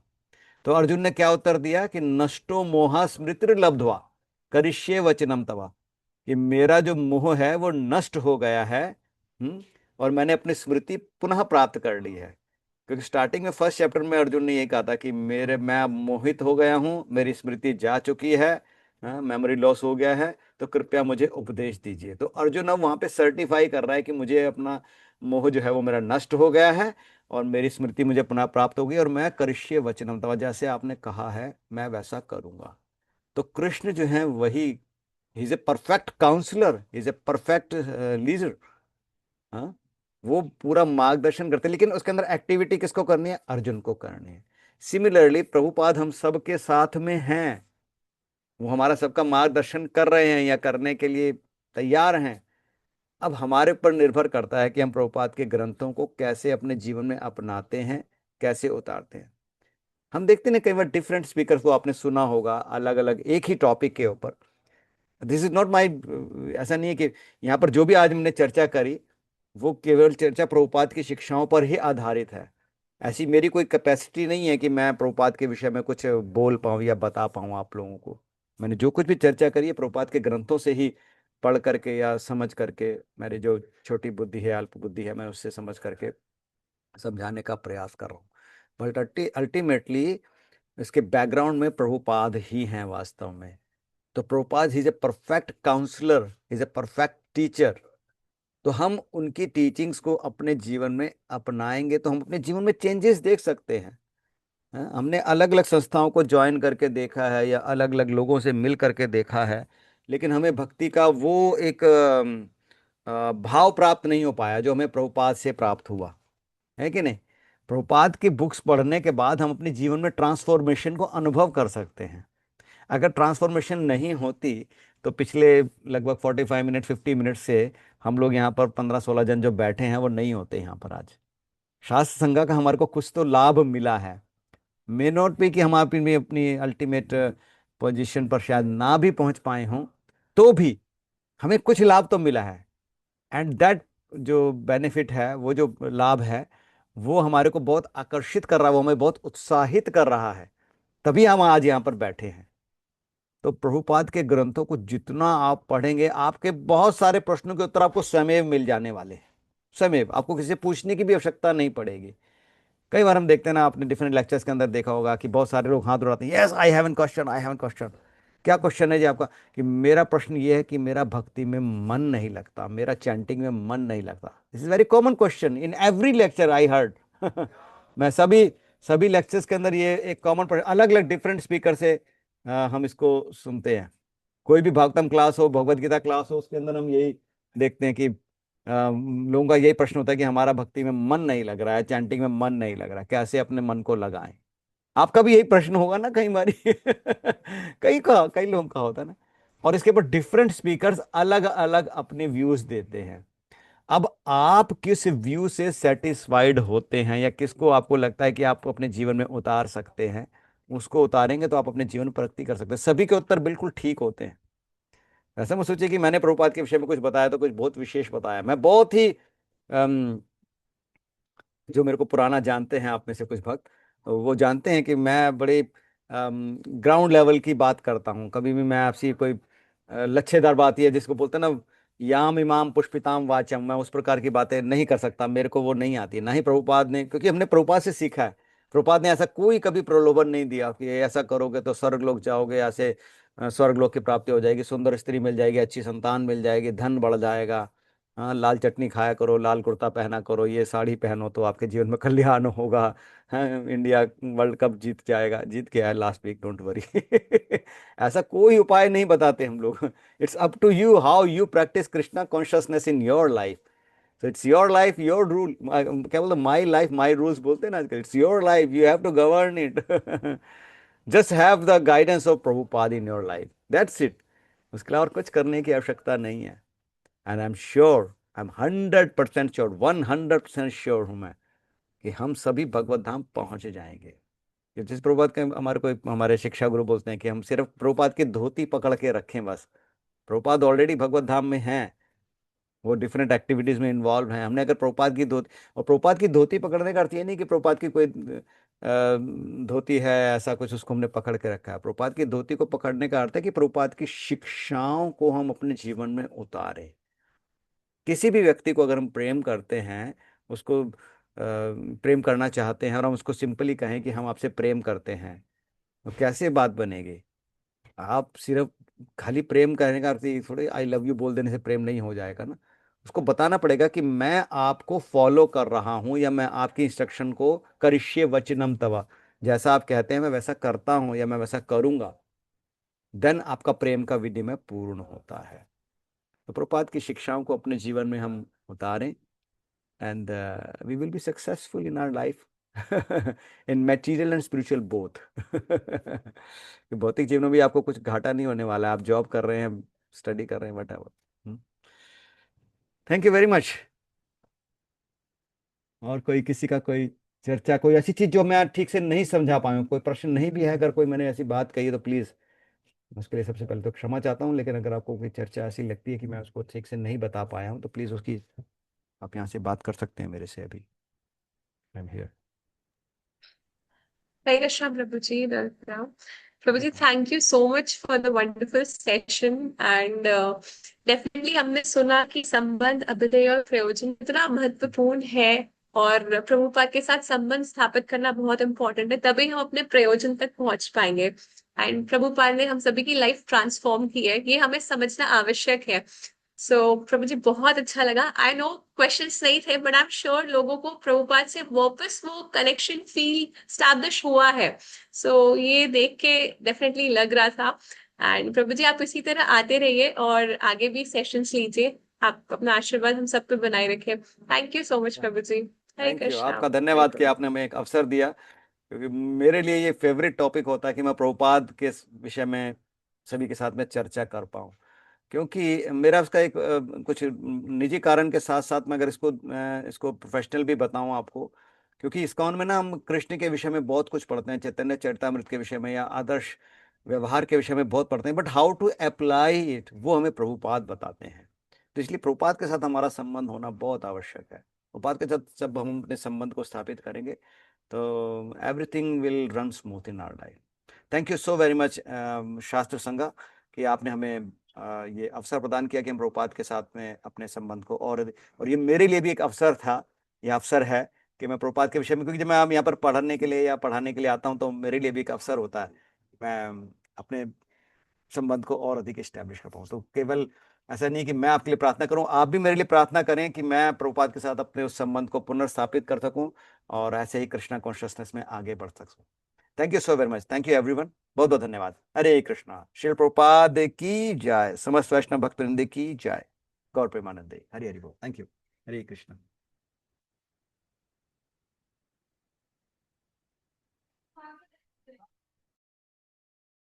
तो अर्जुन ने क्या उत्तर दिया कि नष्टो मोहा स्मृतिर्लब्ध्वा करिष्ये वचनम तवा, कि मेरा जो मोह है वो नष्ट हो गया है। और मैंने अपनी स्मृति पुनः प्राप्त कर ली है। क्योंकि स्टार्टिंग में फर्स्ट चैप्टर में अर्जुन ने ये कहा था कि मैं अब मोहित हो गया हूँ, मेरी स्मृति जा चुकी है, मेमोरी लॉस हो गया है, तो कृपया मुझे उपदेश दीजिए। तो अर्जुन अब वहां पे सर्टिफाई कर रहा है कि मुझे अपना मोह जो है वो मेरा नष्ट हो गया है, और मेरी स्मृति मुझे पुनः प्राप्त हो गई, और मैं करिष्ये वचनम तव, जैसे आपने कहा है मैं वैसा करूंगा। तो कृष्ण जो है वही, is a perfect counsellor, is a perfect leader. हाँ, वो पूरा मार्गदर्शन करते हैं, लेकिन उसके अंदर एक्टिविटी किसको करनी है? अर्जुन को करनी है। सिमिलरली प्रभुपाद हम सबके साथ में हैं, वो हमारा सबका मार्गदर्शन कर रहे हैं या करने के लिए तैयार हैं। अब हमारे पर निर्भर करता है कि हम प्रभुपाद के ग्रंथों को कैसे अपने जीवन में अपनाते हैं, कैसे उतारते हैं। हम देखते हैं कई बार डिफरेंट स्पीकर को आपने सुना होगा अलग अलग एक ही टॉपिक के ऊपर। दिस इज नॉट माई, ऐसा नहीं है कि यहाँ पर जो भी आज हमने चर्चा करी वो केवल चर्चा प्रभुपाद की शिक्षाओं पर ही आधारित है। ऐसी मेरी कोई कैपेसिटी नहीं है कि मैं प्रभुपाद के विषय में कुछ बोल पाऊँ या बता पाऊँ आप लोगों को। मैंने जो कुछ भी चर्चा करी है प्रभुपाद के ग्रंथों से ही पढ़ करके या समझ करके, मेरी जो छोटी बुद्धि है, अल्प बुद्धि है, मैं उससे समझ करके समझाने का प्रयास कर रहा हूँ। बट अल्टीमेटली इसके बैकग्राउंड में प्रभुपाद ही हैं वास्तव में। तो Prabhupada is a perfect counsellor, is a perfect teacher. तो हम उनकी टीचिंग्स को अपने जीवन में अपनाएंगे तो हम अपने जीवन में चेंजेस देख सकते हैं। हमने अलग अलग संस्थाओं को ज्वाइन करके देखा है या अलग अलग लोगों से मिल करके देखा है, लेकिन हमें भक्ति का वो एक भाव प्राप्त नहीं हो पाया जो हमें प्रभुपाद से प्राप्त हुआ, है कि नहीं? प्रभुपाद की बुक्स पढ़ने के बाद हम अपने जीवन में ट्रांसफॉर्मेशन को अनुभव कर सकते हैं। अगर ट्रांसफॉर्मेशन नहीं होती तो पिछले लगभग 45 मिनट 50 मिनट से हम लोग यहाँ पर 15-16 जन जो बैठे हैं वो नहीं होते यहाँ पर आज। शास्त्र संघ का हमारे को कुछ तो लाभ मिला है। मे नॉट भी कि हम आप में अपनी अल्टीमेट पोजीशन पर शायद ना भी पहुंच पाए हों, तो भी हमें कुछ लाभ तो मिला है। एंड दैट जो बेनिफिट है, वो जो लाभ है, वो हमारे को बहुत आकर्षित कर रहा है, वो हमें बहुत उत्साहित कर रहा है, तभी हम आज यहाँ पर बैठे हैं। तो प्रभुपाद के ग्रंथों को जितना आप पढ़ेंगे, आपके बहुत सारे प्रश्नों के उत्तर आपको स्वयं मिल जाने वाले हैं। स्वयं आपको किसी से पूछने की भी आवश्यकता नहीं पड़ेगी। कई बार हम देखते हैं ना, आपने डिफरेंट लेक्चर्स के अंदर देखा होगा कि बहुत सारे लोग हाथ उठाते हैं, yes I have an question, I have an question. क्या क्वेश्चन है जी आपका? कि मेरा प्रश्न ये है कि मेरा भक्ति में मन नहीं लगता, मेरा चैंटिंग में मन नहीं लगता। This is very common question in every lecture I heard. मैं सभी सभी लेक्चर्स के अंदर ये एक कॉमन प्रश्न, अलग अलग डिफरेंट स्पीकर से हम इसको सुनते हैं। कोई भी भागवतम क्लास हो, भगवत गीता क्लास हो, उसके अंदर हम यही देखते हैं कि लोगों का यही प्रश्न होता है कि हमारा भक्ति में मन नहीं लग रहा है, चैंटिंग में मन नहीं लग रहा है, कैसे अपने मन को लगाएं। आपका भी यही प्रश्न होगा ना कई बारी। कई लोगों का होता है ना। और इसके ऊपर डिफरेंट स्पीकर्स अलग अलग अपने व्यूज देते हैं। अब आप किस व्यू से सेटिस्फाइड होते हैं, या किसको आपको लगता है कि आप अपने जीवन में उतार सकते हैं, उसको उतारेंगे तो आप अपने जीवन में प्रगति कर सकते हैं। सभी के उत्तर बिल्कुल ठीक होते हैं। ऐसा मत सोचिए कि मैंने प्रभुपाद के विषय में कुछ बताया तो कुछ बहुत विशेष बताया। मैं बहुत ही जो मेरे को पुराना जानते हैं आप में से कुछ भक्त, तो वो जानते हैं कि मैं बड़े ग्राउंड लेवल की बात करता हूँ। कभी भी मैं आपसी कोई लच्छेदार बात, है जिसको बोलते हैं ना, याम इमाम पुष्पिताम वाचम, मैं उस प्रकार की बातें नहीं कर सकता, मेरे को वो नहीं आती। ना ही प्रभुपाद ने, क्योंकि हमने प्रभुपाद से सीखा है। प्रभुपाद ने ऐसा कोई कभी प्रलोभन नहीं दिया कि ऐसा करोगे तो स्वर्ग लोक जाओगे, ऐसे स्वर्ग लोक की प्राप्ति हो जाएगी, सुंदर स्त्री मिल जाएगी, अच्छी संतान मिल जाएगी, धन बढ़ जाएगा, हाँ लाल चटनी खाया करो, लाल कुर्ता पहना करो, ये साड़ी पहनो तो आपके जीवन में कल्याण होगा। हाँ, इंडिया वर्ल्ड कप जीत जाएगा, जीत गया है लास्ट वीक, डोंट वरी। ऐसा कोई उपाय नहीं बताते हम लोग। It's up to you how you practise Krishna consciousness in your life. So it's your life your rule, क्या बोलते, माई लाइफ माई रूल्स बोलते हैं ना आजकल। It's your life, you have to govern it. Just have the guidance of Prabhupada in your life, that's it. उसके अलावा और कुछ करने की आवश्यकता नहीं है। And I am sure, I am 100% sure, 100% sure हूं मैं कि हम सभी भगवत धाम पहुंच जाएंगे। कि जिस प्रभुपाद के हमारे को हमारे शिक्षा गुरु बोलते हैं कि हम सिर्फ प्रभुपाद की धोती पकड़ के रखें बस। प्रभुपाद ऑलरेडी भगवत धाम में हैं, वो डिफरेंट एक्टिविटीज में इन्वॉल्व हैं। हमने अगर प्रभुपाद की धोती, और प्रभुपाद की धोती पकड़ने का अर्थ ये नहीं कि प्रभुपाद की कोई धोती है ऐसा कुछ उसको हमने पकड़ के रखा है। प्रभुपाद की धोती को पकड़ने का अर्थ है कि प्रभुपाद की शिक्षाओं को हम अपने जीवन में उतारें। किसी भी व्यक्ति को अगर हम प्रेम करते हैं, उसको प्रेम करना चाहते हैं, और हम उसको सिंपली कहें कि हम आपसे प्रेम करते हैं, तो कैसे बात बनेगी? आप सिर्फ खाली प्रेम करने का अर्थ ही थोड़े आई लव यू बोल देने से प्रेम नहीं हो जाएगा ना। उसको बताना पड़ेगा कि मैं आपको फॉलो कर रहा हूं, या मैं आपकी इंस्ट्रक्शन को करिष्ये वचनम तवा, जैसा आप कहते हैं मैं वैसा करता हूं या मैं वैसा करूंगा। देन आपका प्रेम का विनिमय पूर्ण होता है। तो प्रभुपाद की शिक्षाओं को अपने जीवन में हम उतारें, and we will be successful in our life, in material and spiritual both. कि भौतिक जीवन में भी आपको कुछ घाटा नहीं होने वाला है। आप जॉब कर रहे हैं, स्टडी कर रहे हैं, what ever. Thank you very much. और कोई किसी का कोई चर्चा, कोई ऐसी चीज जो मैं ठीक से नहीं समझा पाया हूँ, कोई प्रश्न नहीं भी है, अगर कोई मैंने ऐसी बात कही है तो प्लीज उसके लिए सबसे पहले तो क्षमा चाहता हूँ। लेकिन अगर आपको कोई चर्चा ऐसी लगती है कि मैं उसको ठीक से नहीं बता पाया हूँ, तो प्लीज उसकी आप यहाँ से बात कर सकते हैं मेरे से अभी। I am here. Hare Krishna, Prabhuji. Prabhuji, thank you so much for the wonderful session. And definitely हमने सुना कि संबंध, अभ्युदय और प्रयोजन इतना महत्वपूर्ण है, और प्रभुपाद के साथ संबंध स्थापित करना बहुत इंपॉर्टेंट है, तभी हम अपने प्रयोजन तक पहुंच पाएंगे। एंड प्रभुपाद ने हम सभी की लाइफ ट्रांसफॉर्म की है, ये हमें समझना आवश्यक है। सो प्रभु जी, बहुत अच्छा लगा। आई नो क्वेश्चंस नहीं थे, बट आई एम श्योर लोगों को प्रभुपाद से वापस वो कनेक्शन फील स्टैब्लिश हुआ है। ये देख के डेफिनेटली लग रहा था। एंड प्रभु जी, आप इसी तरह आते रहिए और आगे भी सेशंस लीजिए। आप अपना आशीर्वाद हम सब पे बनाए रखें। Thank you so much Prabhu ji. Hare thank you, Krishna, आपका हरे धन्यवाद कि कृष्णा। आपने हमें एक अवसर दिया। क्योंकि मेरे लिए ये फेवरेट टॉपिक होता है कि मैं प्रभुपाद के विषय में सभी के साथ में चर्चा कर पाऊँ। क्योंकि मेरा उसका एक कुछ निजी कारण के साथ साथ मैं अगर इसको प्रोफेशनल भी बताऊं आपको, क्योंकि इस्कॉन में ना हम कृष्ण के विषय में बहुत कुछ पढ़ते हैं, चैतन्य चरितामृत के विषय में या आदर्श व्यवहार के विषय में बहुत पढ़ते हैं, but how to apply it वो हमें प्रभुपाद बताते हैं। तो इसलिए प्रभुपाद के साथ हमारा संबंध होना बहुत आवश्यक है। प्रभुपाद के साथ जब हम अपने संबंध को स्थापित करेंगे तो everything will run smooth in our life. Thank you so very much Shastra Sanga कि आपने हमें ये अवसर प्रदान किया कि हम प्रभुपाद के साथ में अपने संबंध को और ये मेरे लिए भी एक अवसर था, ये अवसर है कि मैं प्रभुपाद के विषय में, क्योंकि जब मैं यहाँ पर पढ़ने के लिए या पढ़ाने के लिए आता हूँ तो मेरे लिए भी एक अवसर होता है मैं अपने संबंध को और अधिक स्टैब्लिश कर पाऊँ। तो केवल ऐसा नहीं कि मैं आपके लिए प्रार्थना करूं, आप भी मेरे लिए प्रार्थना करें कि मैं प्रभुपाद के साथ अपने उस संबंध को पुनर्स्थापित कर सकूं और ऐसे ही कृष्णा कॉन्शियसनेस में आगे बढ़ सकूं। Thank you so very much, thank you everyone, बहुत बहुत धन्यवाद। हरे कृष्णा, श्रील प्रभुपाद की जय, समस्त वैष्णव भक्तवृंद की जय, गौर प्रेमानंदे, हरि हरि बोल। Thank you. हरे कृष्णा।